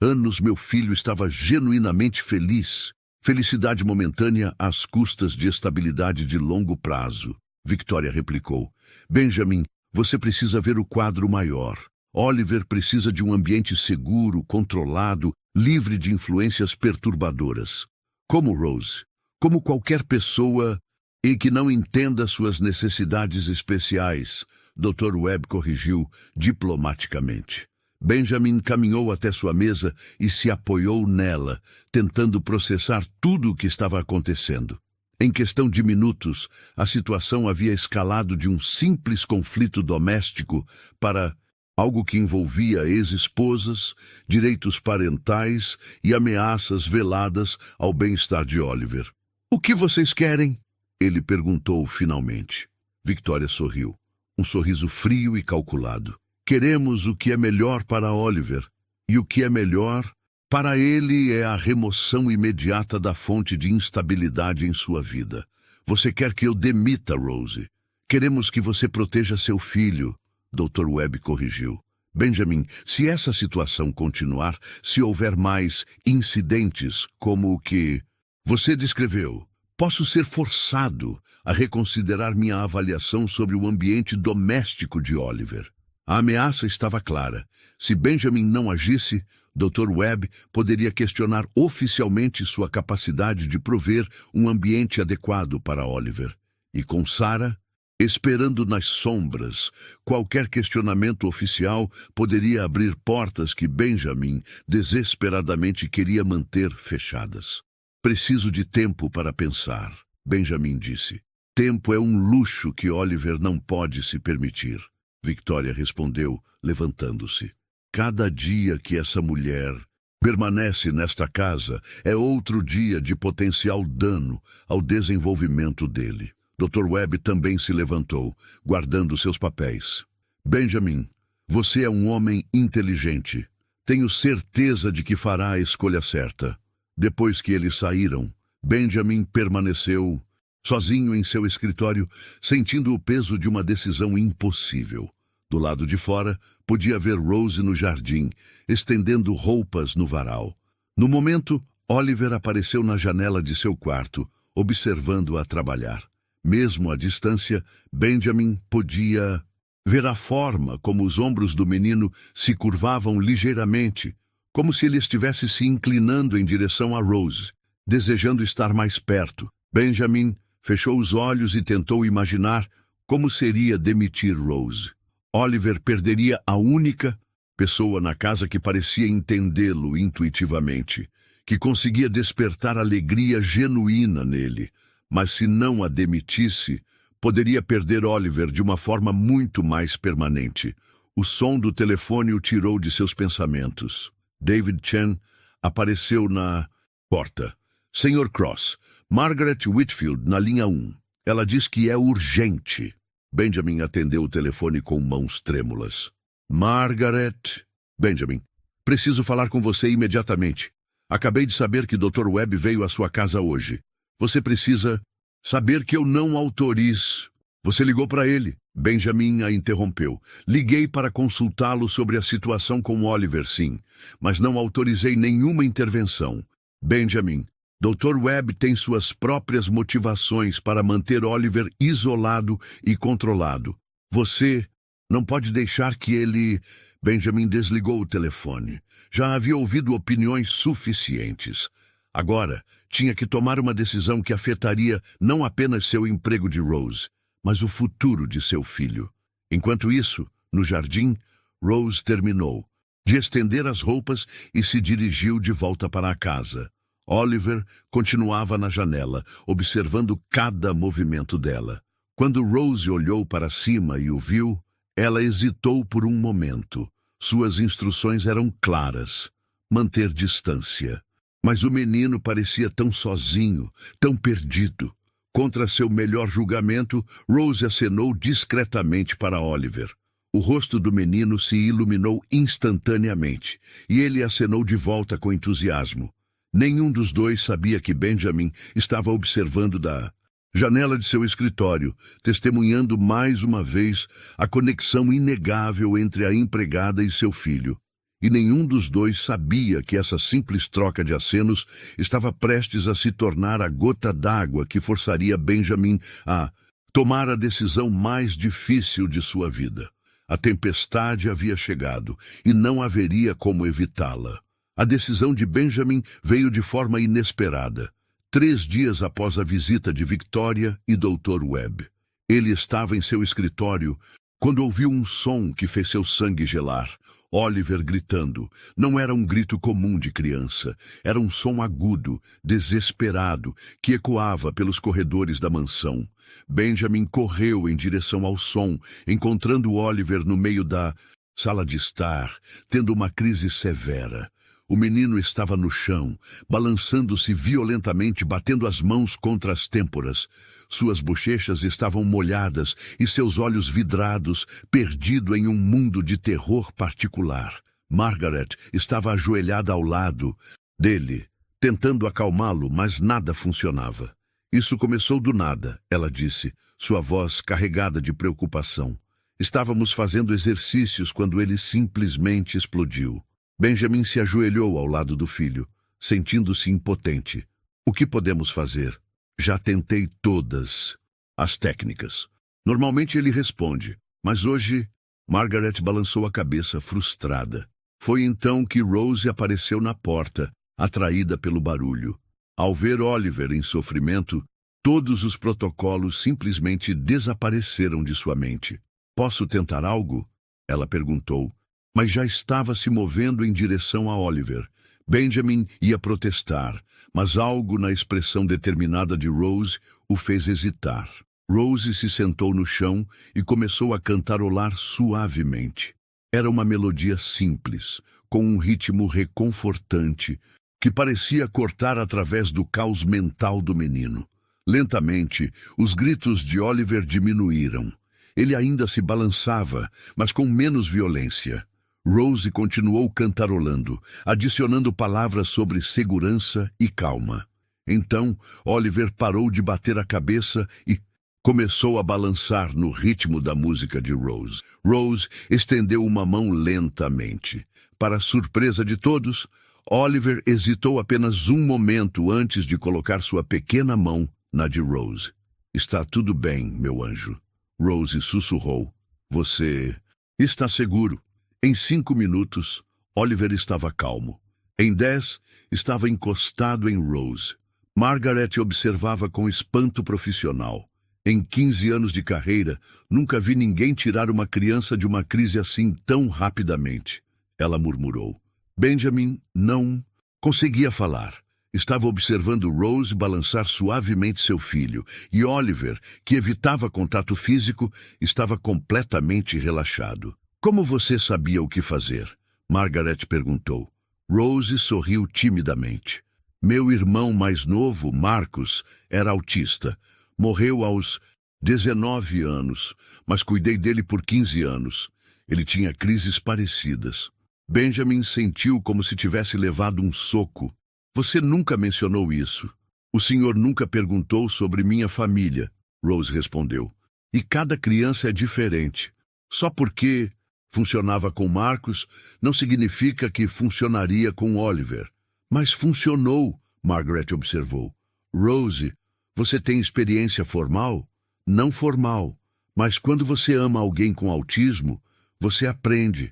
anos, meu filho estava genuinamente feliz. Felicidade momentânea às custas de estabilidade de longo prazo. Victoria replicou. Benjamin, você precisa ver o quadro maior. Oliver precisa de um ambiente seguro, controlado, livre de influências perturbadoras. Como Rose, como qualquer pessoa e que não entenda suas necessidades especiais, Dr. Webb corrigiu diplomaticamente. Benjamin caminhou até sua mesa e se apoiou nela, tentando processar tudo o que estava acontecendo. Em questão de minutos, a situação havia escalado de um simples conflito doméstico para algo que envolvia ex-esposas, direitos parentais e ameaças veladas ao bem-estar de Oliver. O que vocês querem? Ele perguntou finalmente. Victoria sorriu. Um sorriso frio e calculado. Queremos o que é melhor para Oliver. E o que é melhor para ele é a remoção imediata da fonte de instabilidade em sua vida. Você quer que eu demita Rose? Queremos que você proteja seu filho. Dr. Webb corrigiu. Benjamin, se essa situação continuar, se houver mais incidentes como o que você descreveu, posso ser forçado a reconsiderar minha avaliação sobre o ambiente doméstico de Oliver. A ameaça estava clara. Se Benjamin não agisse, Dr. Webb poderia questionar oficialmente sua capacidade de prover um ambiente adequado para Oliver. E com Sarah, esperando nas sombras, qualquer questionamento oficial poderia abrir portas que Benjamin desesperadamente queria manter fechadas. Preciso de tempo para pensar, Benjamin disse. Tempo é um luxo que Oliver não pode se permitir. Victoria respondeu, levantando-se. Cada dia que essa mulher permanece nesta casa é outro dia de potencial dano ao desenvolvimento dele. Dr. Webb também se levantou, guardando seus papéis. Benjamin, você é um homem inteligente. Tenho certeza de que fará a escolha certa. Depois que eles saíram, Benjamin permaneceu sozinho em seu escritório, sentindo o peso de uma decisão impossível. Do lado de fora, podia ver Rose no jardim, estendendo roupas no varal. No momento, Oliver apareceu na janela de seu quarto, observando-a trabalhar. Mesmo à distância, Benjamin podia ver a forma como os ombros do menino se curvavam ligeiramente, como se ele estivesse se inclinando em direção a Rose, desejando estar mais perto. Benjamin fechou os olhos e tentou imaginar como seria demitir Rose. Oliver perderia a única pessoa na casa que parecia entendê-lo intuitivamente, que conseguia despertar alegria genuína nele. Mas se não a demitisse, poderia perder Oliver de uma forma muito mais permanente. O som do telefone o tirou de seus pensamentos. David Chen apareceu na porta. Sr. Cross, Margaret Whitfield na linha 1. Ela diz que é urgente. Benjamin atendeu o telefone com mãos trêmulas. Margaret... Benjamin, preciso falar com você imediatamente. Acabei de saber que Dr. Webb veio à sua casa hoje. Você precisa saber que eu não autorizo. Você ligou para ele? Benjamin a interrompeu. Liguei para consultá-lo sobre a situação com Oliver, sim, mas não autorizei nenhuma intervenção. Benjamin, Dr. Webb tem suas próprias motivações para manter Oliver isolado e controlado. Você não pode deixar que ele... Benjamin desligou o telefone. Já havia ouvido opiniões suficientes. Agora, tinha que tomar uma decisão que afetaria não apenas seu emprego de Rose, mas o futuro de seu filho. Enquanto isso, no jardim, Rose terminou de estender as roupas e se dirigiu de volta para a casa. Oliver continuava na janela, observando cada movimento dela. Quando Rose olhou para cima e o viu, ela hesitou por um momento. Suas instruções eram claras: manter distância. Mas o menino parecia tão sozinho, tão perdido. Contra seu melhor julgamento, Rose acenou discretamente para Oliver. O rosto do menino se iluminou instantaneamente, e ele acenou de volta com entusiasmo. Nenhum dos dois sabia que Benjamin estava observando da janela de seu escritório, testemunhando mais uma vez a conexão inegável entre a empregada e seu filho. E nenhum dos dois sabia que essa simples troca de acenos estava prestes a se tornar a gota d'água que forçaria Benjamin a tomar a decisão mais difícil de sua vida. A tempestade havia chegado e não haveria como evitá-la. A decisão de Benjamin veio de forma inesperada, 3 dias após a visita de Victoria e Dr. Webb. Ele estava em seu escritório quando ouviu um som que fez seu sangue gelar. Oliver gritando. Não era um grito comum de criança. Era um som agudo, desesperado, que ecoava pelos corredores da mansão. Benjamin correu em direção ao som, encontrando Oliver no meio da sala de estar, tendo uma crise severa. O menino estava no chão, balançando-se violentamente, batendo as mãos contra as têmporas. Suas bochechas estavam molhadas e seus olhos vidrados, perdido em um mundo de terror particular. Margaret estava ajoelhada ao lado dele, tentando acalmá-lo, mas nada funcionava. Isso começou do nada, ela disse, sua voz carregada de preocupação. Estávamos fazendo exercícios quando ele simplesmente explodiu. Benjamin se ajoelhou ao lado do filho, sentindo-se impotente. O que podemos fazer? Já tentei todas as técnicas. Normalmente ele responde, mas hoje... Margaret balançou a cabeça, frustrada. Foi então que Rose apareceu na porta, atraída pelo barulho. Ao ver Oliver em sofrimento, todos os protocolos simplesmente desapareceram de sua mente. Posso tentar algo? Ela perguntou. Mas já estava se movendo em direção a Oliver. Benjamin ia protestar, mas algo na expressão determinada de Rose o fez hesitar. Rose se sentou no chão e começou a cantarolar suavemente. Era uma melodia simples, com um ritmo reconfortante, que parecia cortar através do caos mental do menino. Lentamente, os gritos de Oliver diminuíram. Ele ainda se balançava, mas com menos violência. Rose continuou cantarolando, adicionando palavras sobre segurança e calma. Então, Oliver parou de bater a cabeça e começou a balançar no ritmo da música de Rose. Rose estendeu uma mão lentamente. Para surpresa de todos, Oliver hesitou apenas um momento antes de colocar sua pequena mão na de Rose. Está tudo bem, meu anjo. Rose sussurrou. Você está seguro? Em 5 minutos, Oliver estava calmo. Em 10, estava encostado em Rose. Margaret observava com espanto profissional. Em 15 anos de carreira, nunca vi ninguém tirar uma criança de uma crise assim tão rapidamente. Ela murmurou. Benjamin não conseguia falar. Estava observando Rose balançar suavemente seu filho, e Oliver, que evitava contato físico, estava completamente relaxado. Como você sabia o que fazer? Margaret perguntou. Rose sorriu timidamente. Meu irmão mais novo, Marcus, era autista. Morreu aos 19 anos, mas cuidei dele por 15 anos. Ele tinha crises parecidas. Benjamin sentiu como se tivesse levado um soco. Você nunca mencionou isso. O senhor nunca perguntou sobre minha família, Rose respondeu. E cada criança é diferente. Só porque funcionava com Marcus não significa que funcionaria com Oliver. Mas funcionou, Margaret observou. Rose, você tem experiência formal? Não formal, mas quando você ama alguém com autismo, você aprende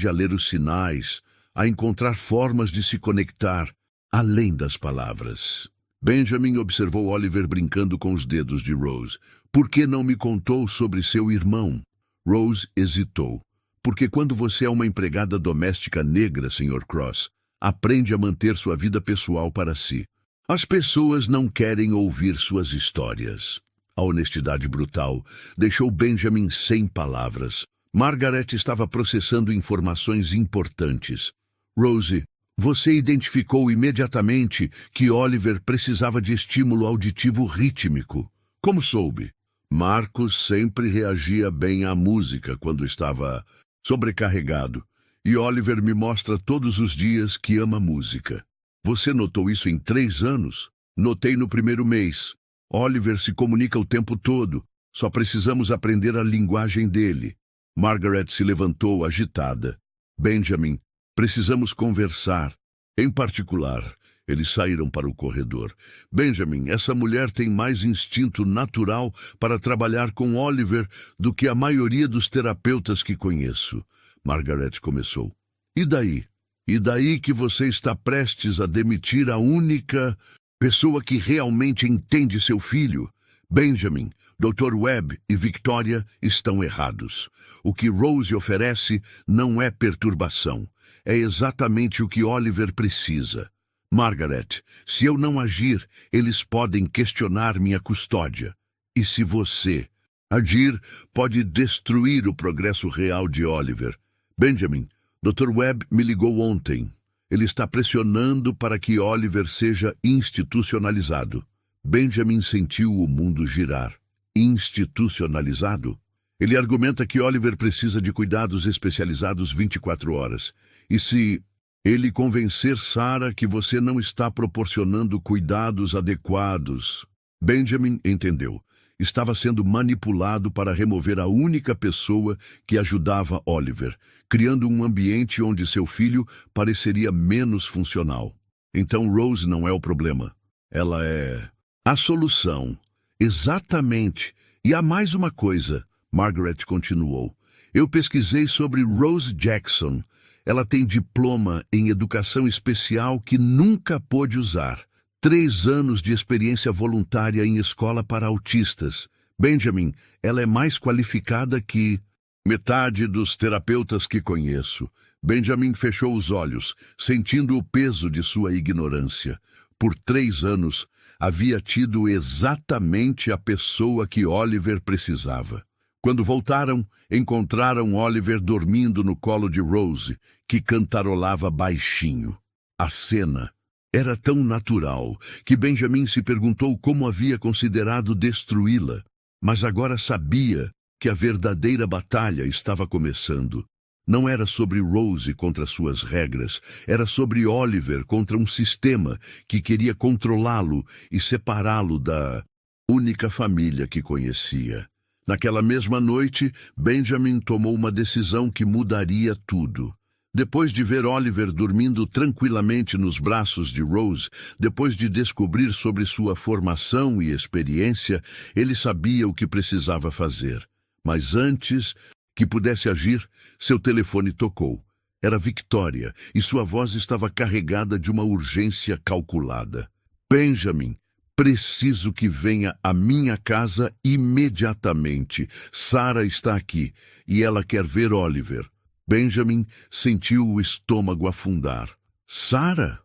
a ler os sinais, a encontrar formas de se conectar, além das palavras. Benjamin observou Oliver brincando com os dedos de Rose. Por que não me contou sobre seu irmão? Rose hesitou. Porque quando você é uma empregada doméstica negra, Sr. Cross, aprende a manter sua vida pessoal para si. As pessoas não querem ouvir suas histórias. A honestidade brutal deixou Benjamin sem palavras. Margaret estava processando informações importantes. Rose, você identificou imediatamente que Oliver precisava de estímulo auditivo rítmico. Como soube? Marcos sempre reagia bem à música quando estava sobrecarregado. E Oliver me mostra todos os dias que ama música. Você notou isso em 3 anos? Notei no primeiro mês. Oliver se comunica o tempo todo. Só precisamos aprender a linguagem dele. Margaret se levantou agitada. Benjamin, precisamos conversar. Em particular, eles saíram para o corredor. Benjamin, essa mulher tem mais instinto natural para trabalhar com Oliver do que a maioria dos terapeutas que conheço. Margaret começou. E daí? E daí que você está prestes a demitir a única pessoa que realmente entende seu filho? Benjamin, Dr. Webb e Victoria estão errados. O que Rose oferece não é perturbação. É exatamente o que Oliver precisa. Margaret, se eu não agir, eles podem questionar minha custódia. E se você agir, pode destruir o progresso real de Oliver. Benjamin, Dr. Webb me ligou ontem. Ele está pressionando para que Oliver seja institucionalizado. Benjamin sentiu o mundo girar. Institucionalizado? Ele argumenta que Oliver precisa de cuidados especializados 24 horas. E se ele convencer Sarah que você não está proporcionando cuidados adequados? Benjamin entendeu. Estava sendo manipulado para remover a única pessoa que ajudava Oliver, criando um ambiente onde seu filho pareceria menos funcional. Então Rose não é o problema. Ela é a solução. Exatamente. E há mais uma coisa, Margaret continuou. Eu pesquisei sobre Rose Jackson. Ela tem diploma em educação especial que nunca pôde usar. 3 anos de experiência voluntária em escola para autistas. Benjamin, ela é mais qualificada que metade dos terapeutas que conheço. Benjamin fechou os olhos, sentindo o peso de sua ignorância. Por 3 anos, havia tido exatamente a pessoa que Oliver precisava. Quando voltaram, encontraram Oliver dormindo no colo de Rose, que cantarolava baixinho. A cena era tão natural que Benjamin se perguntou como havia considerado destruí-la, mas agora sabia que a verdadeira batalha estava começando. Não era sobre Rose contra suas regras, era sobre Oliver contra um sistema que queria controlá-lo e separá-lo da única família que conhecia. Naquela mesma noite, Benjamin tomou uma decisão que mudaria tudo. Depois de ver Oliver dormindo tranquilamente nos braços de Rose, depois de descobrir sobre sua formação e experiência, ele sabia o que precisava fazer. Mas antes que pudesse agir, seu telefone tocou. Era Victoria, e sua voz estava carregada de uma urgência calculada. Benjamin, preciso que venha à minha casa imediatamente. Sarah está aqui, e ela quer ver Oliver. Benjamin sentiu o estômago afundar. Sarah?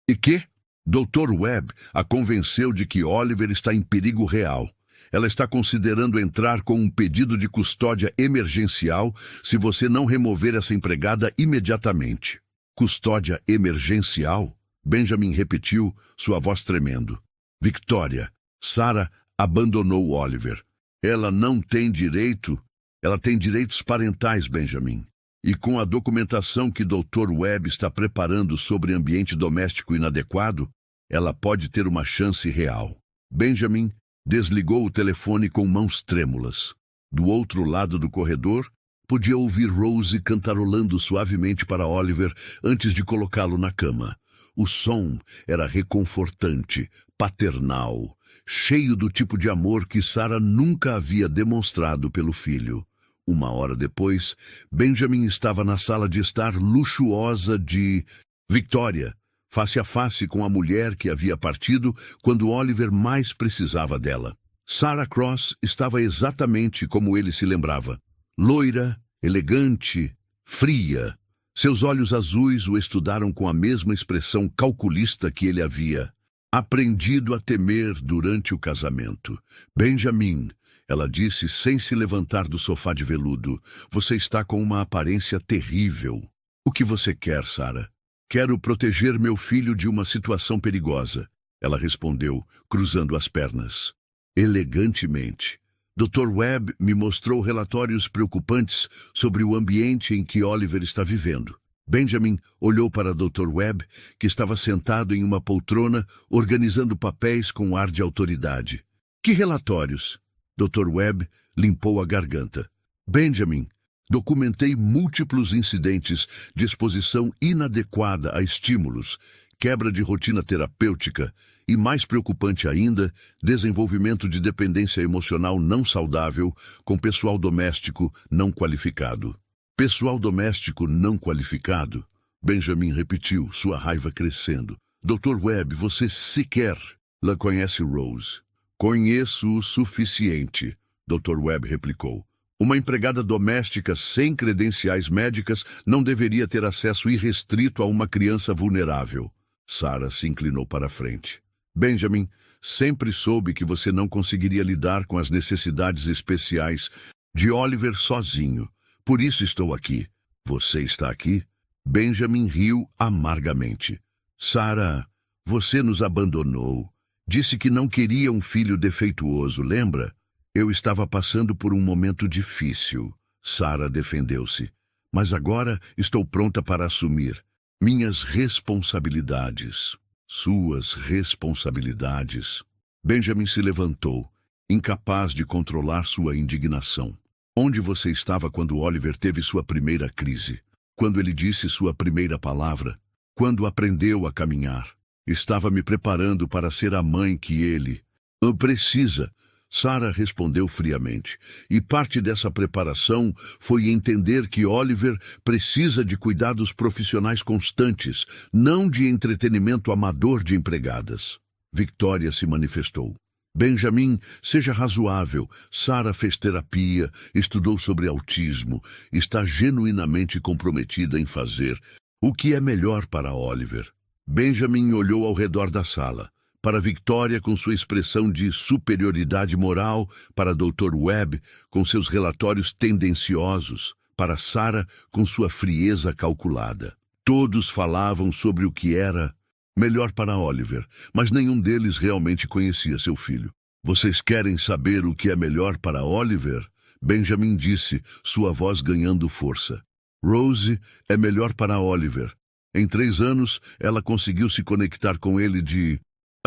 E quê? Dr. Webb a convenceu de que Oliver está em perigo real. Ela está considerando entrar com um pedido de custódia emergencial se você não remover essa empregada imediatamente. Custódia emergencial? Benjamin repetiu, sua voz tremendo. Victoria, Sarah abandonou Oliver. Ela não tem direito. Ela tem direitos parentais, Benjamin. E com a documentação que Dr. Webb está preparando sobre ambiente doméstico inadequado, ela pode ter uma chance real. Benjamin desligou o telefone com mãos trêmulas. Do outro lado do corredor, podia ouvir Rose cantarolando suavemente para Oliver antes de colocá-lo na cama. O som era reconfortante, paternal, cheio do tipo de amor que Sarah nunca havia demonstrado pelo filho. Uma hora depois, Benjamin estava na sala de estar luxuosa de Victoria, face a face com a mulher que havia partido quando Oliver mais precisava dela. Sarah Cross estava exatamente como ele se lembrava. Loira, elegante, fria. Seus olhos azuis o estudaram com a mesma expressão calculista que ele havia aprendido a temer durante o casamento. Benjamin, ela disse sem se levantar do sofá de veludo, você está com uma aparência terrível. O que você quer, Sarah? Quero proteger meu filho de uma situação perigosa. Ela respondeu, cruzando as pernas. Elegantemente. Dr. Webb me mostrou relatórios preocupantes sobre o ambiente em que Oliver está vivendo. Benjamin olhou para Dr. Webb, que estava sentado em uma poltrona, organizando papéis com ar de autoridade. Que relatórios? Dr. Webb limpou a garganta. Benjamin, documentei múltiplos incidentes de exposição inadequada a estímulos, quebra de rotina terapêutica e, mais preocupante ainda, desenvolvimento de dependência emocional não saudável com pessoal doméstico não qualificado. Pessoal doméstico não qualificado? Benjamin repetiu, sua raiva crescendo. Dr. Webb, você sequer la conhece Rose. Conheço o suficiente, Dr. Webb replicou. Uma empregada doméstica sem credenciais médicas não deveria ter acesso irrestrito a uma criança vulnerável. Sarah se inclinou para a frente. Benjamin, sempre soube que você não conseguiria lidar com as necessidades especiais de Oliver sozinho. Por isso estou aqui. Você está aqui? Benjamin riu amargamente. Sarah, você nos abandonou. Disse que não queria um filho defeituoso, lembra? Eu estava passando por um momento difícil. Sarah defendeu-se. Mas agora estou pronta para assumir minhas responsabilidades. Suas responsabilidades. Benjamin se levantou, incapaz de controlar sua indignação. Onde você estava quando Oliver teve sua primeira crise? Quando ele disse sua primeira palavra? Quando aprendeu a caminhar? Estava me preparando para ser a mãe que ele precisa. Sarah respondeu friamente. E parte dessa preparação foi entender que Oliver precisa de cuidados profissionais constantes, não de entretenimento amador de empregadas. Victoria se manifestou. Benjamin, seja razoável. Sarah fez terapia, estudou sobre autismo, está genuinamente comprometida em fazer o que é melhor para Oliver. Benjamin olhou ao redor da sala. Para Victoria com sua expressão de superioridade moral, para Dr. Webb com seus relatórios tendenciosos, para Sarah com sua frieza calculada. Todos falavam sobre o que era melhor para Oliver, mas nenhum deles realmente conhecia seu filho. Vocês querem saber o que é melhor para Oliver? Benjamin disse, sua voz ganhando força. Rose é melhor para Oliver. Em 3 anos, ela conseguiu se conectar com ele de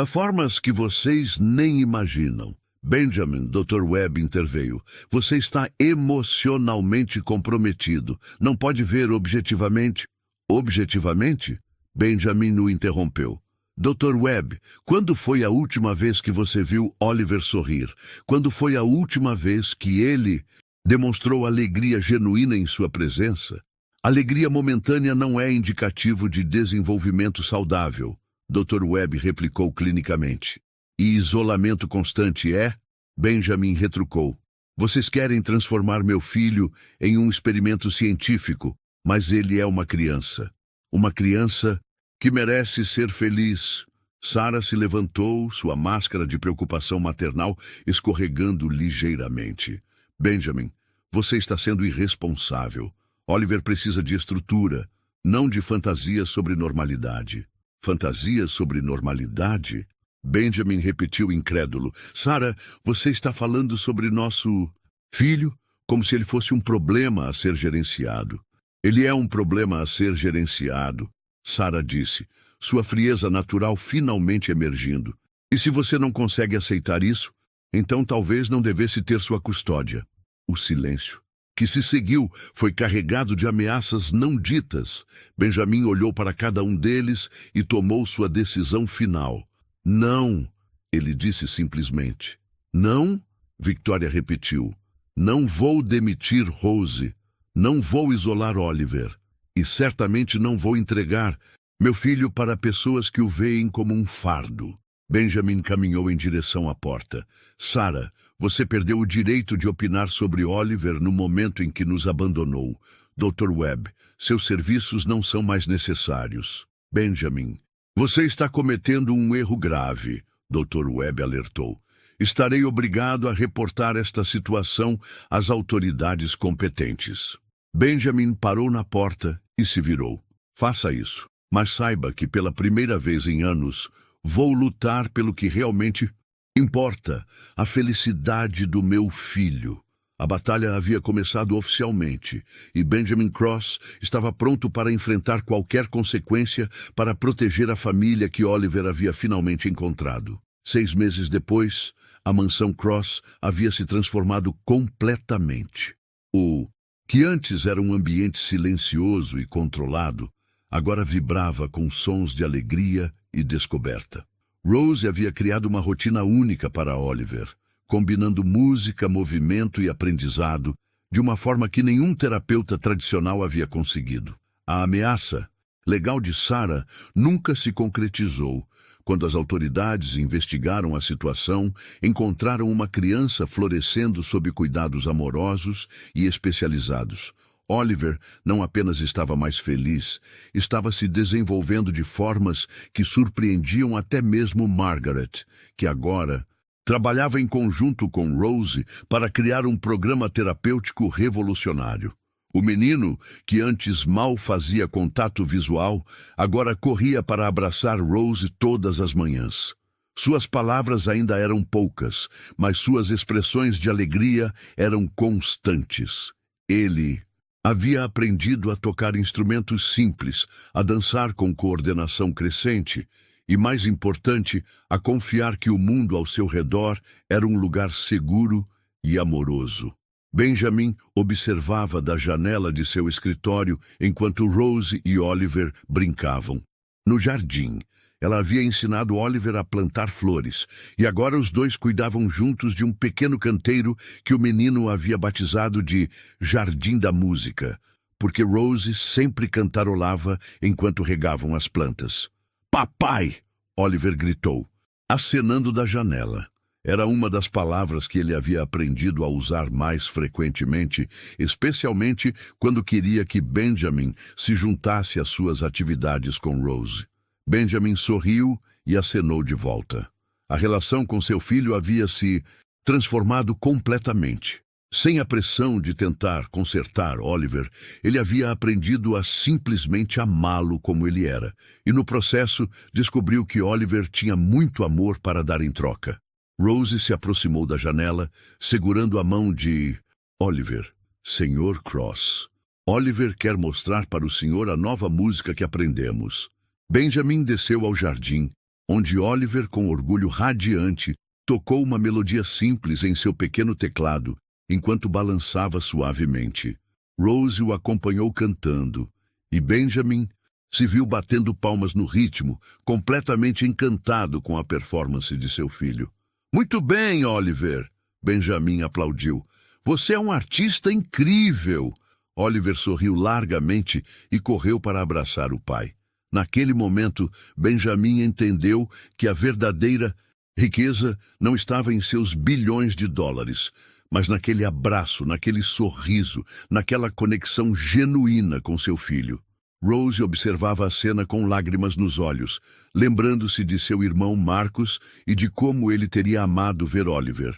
formas que vocês nem imaginam. Benjamin, Dr. Webb interveio. Você está emocionalmente comprometido. Não pode ver objetivamente. Objetivamente? Benjamin o interrompeu. Dr. Webb, quando foi a última vez que você viu Oliver sorrir? Quando foi a última vez que ele demonstrou alegria genuína em sua presença? Alegria momentânea não é indicativo de desenvolvimento saudável. Dr. Webb replicou clinicamente. E isolamento constante é? Benjamin retrucou. Vocês querem transformar meu filho em um experimento científico, mas ele é uma criança. Uma criança que merece ser feliz. Sarah se levantou, sua máscara de preocupação maternal escorregando ligeiramente. Benjamin, você está sendo irresponsável. Oliver precisa de estrutura, não de fantasias sobre normalidade. Fantasias sobre normalidade? Benjamin repetiu incrédulo. Sarah, você está falando sobre nosso filho como se ele fosse um problema a ser gerenciado. Ele é um problema a ser gerenciado, Sarah disse, sua frieza natural finalmente emergindo. E se você não consegue aceitar isso, então talvez não devesse ter sua custódia. O silêncio. que se seguiu foi carregado de ameaças não ditas. Benjamin olhou para cada um deles e tomou sua decisão final. Não, ele disse simplesmente. Não, Victoria repetiu. Não vou demitir Rose. Não vou isolar Oliver. E certamente não vou entregar meu filho para pessoas que o veem como um fardo. Benjamin caminhou em direção à porta. Sarah, você perdeu o direito de opinar sobre Oliver no momento em que nos abandonou. Dr. Webb, seus serviços não são mais necessários. Benjamin, você está cometendo um erro grave, Dr. Webb alertou. Estarei obrigado a reportar esta situação às autoridades competentes. Benjamin parou na porta e se virou. Faça isso, mas saiba que pela primeira vez em anos, vou lutar pelo que realmente importa, a felicidade do meu filho. A batalha havia começado oficialmente, e Benjamin Cross estava pronto para enfrentar qualquer consequência para proteger a família que Oliver havia finalmente encontrado. 6 meses depois, a mansão Cross havia se transformado completamente. O que antes era um ambiente silencioso e controlado, agora vibrava com sons de alegria e descoberta. Rose havia criado uma rotina única para Oliver, combinando música, movimento e aprendizado de uma forma que nenhum terapeuta tradicional havia conseguido. A ameaça legal de Sarah nunca se concretizou. Quando as autoridades investigaram a situação, encontraram uma criança florescendo sob cuidados amorosos e especializados. Oliver não apenas estava mais feliz, estava se desenvolvendo de formas que surpreendiam até mesmo Margaret, que agora trabalhava em conjunto com Rose para criar um programa terapêutico revolucionário. O menino, que antes mal fazia contato visual, agora corria para abraçar Rose todas as manhãs. Suas palavras ainda eram poucas, mas suas expressões de alegria eram constantes. Ele havia aprendido a tocar instrumentos simples, a dançar com coordenação crescente e, mais importante, a confiar que o mundo ao seu redor era um lugar seguro e amoroso. Benjamin observava da janela de seu escritório enquanto Rose e Oliver brincavam. No jardim, ela havia ensinado Oliver a plantar flores, e agora os dois cuidavam juntos de um pequeno canteiro que o menino havia batizado de Jardim da Música, porque Rose sempre cantarolava enquanto regavam as plantas. "Papai!" Oliver gritou, acenando da janela. Era uma das palavras que ele havia aprendido a usar mais frequentemente, especialmente quando queria que Benjamin se juntasse às suas atividades com Rose. Benjamin sorriu e acenou de volta. A relação com seu filho havia se transformado completamente. Sem a pressão de tentar consertar Oliver, ele havia aprendido a simplesmente amá-lo como ele era, e no processo descobriu que Oliver tinha muito amor para dar em troca. Rose se aproximou da janela, segurando a mão de Oliver. "Sr. Cross, Oliver quer mostrar para o senhor a nova música que aprendemos." Benjamin desceu ao jardim, onde Oliver, com orgulho radiante, tocou uma melodia simples em seu pequeno teclado, enquanto balançava suavemente. Rose o acompanhou cantando, e Benjamin se viu batendo palmas no ritmo, completamente encantado com a performance de seu filho. "Muito bem, Oliver!" Benjamin aplaudiu. "Você é um artista incrível!" Oliver sorriu largamente e correu para abraçar o pai. Naquele momento, Benjamin entendeu que a verdadeira riqueza não estava em seus bilhões de dólares, mas naquele abraço, naquele sorriso, naquela conexão genuína com seu filho. Rose observava a cena com lágrimas nos olhos, lembrando-se de seu irmão Marcus e de como ele teria amado ver Oliver.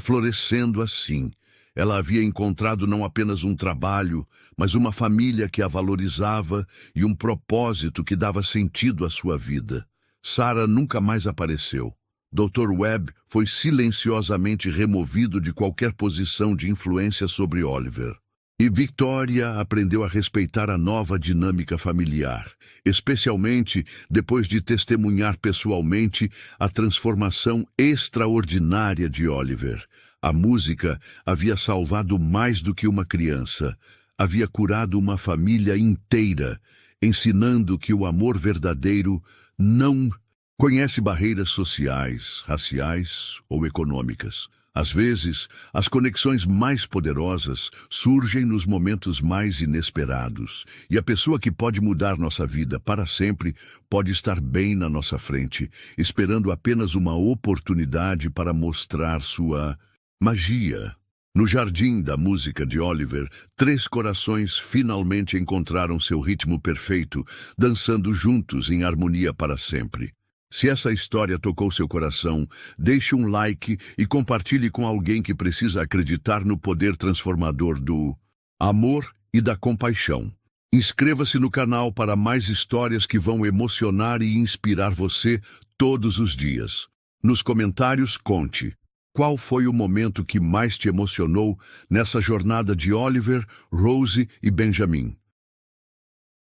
Florescendo assim, ela havia encontrado não apenas um trabalho, mas uma família que a valorizava e um propósito que dava sentido à sua vida. Sarah nunca mais apareceu. Dr. Webb foi silenciosamente removido de qualquer posição de influência sobre Oliver. E Victoria aprendeu a respeitar a nova dinâmica familiar, especialmente depois de testemunhar pessoalmente a transformação extraordinária de Oliver. A música havia salvado mais do que uma criança. Havia curado uma família inteira, ensinando que o amor verdadeiro não conhece barreiras sociais, raciais ou econômicas. Às vezes, as conexões mais poderosas surgem nos momentos mais inesperados, e a pessoa que pode mudar nossa vida para sempre pode estar bem na nossa frente, esperando apenas uma oportunidade para mostrar sua magia. No jardim da música de Oliver, 3 corações finalmente encontraram seu ritmo perfeito, dançando juntos em harmonia para sempre. Se essa história tocou seu coração, deixe um like e compartilhe com alguém que precisa acreditar no poder transformador do amor e da compaixão. Inscreva-se no canal para mais histórias que vão emocionar e inspirar você todos os dias. Nos comentários, conte qual foi o momento que mais te emocionou nessa jornada de Oliver, Rose e Benjamin.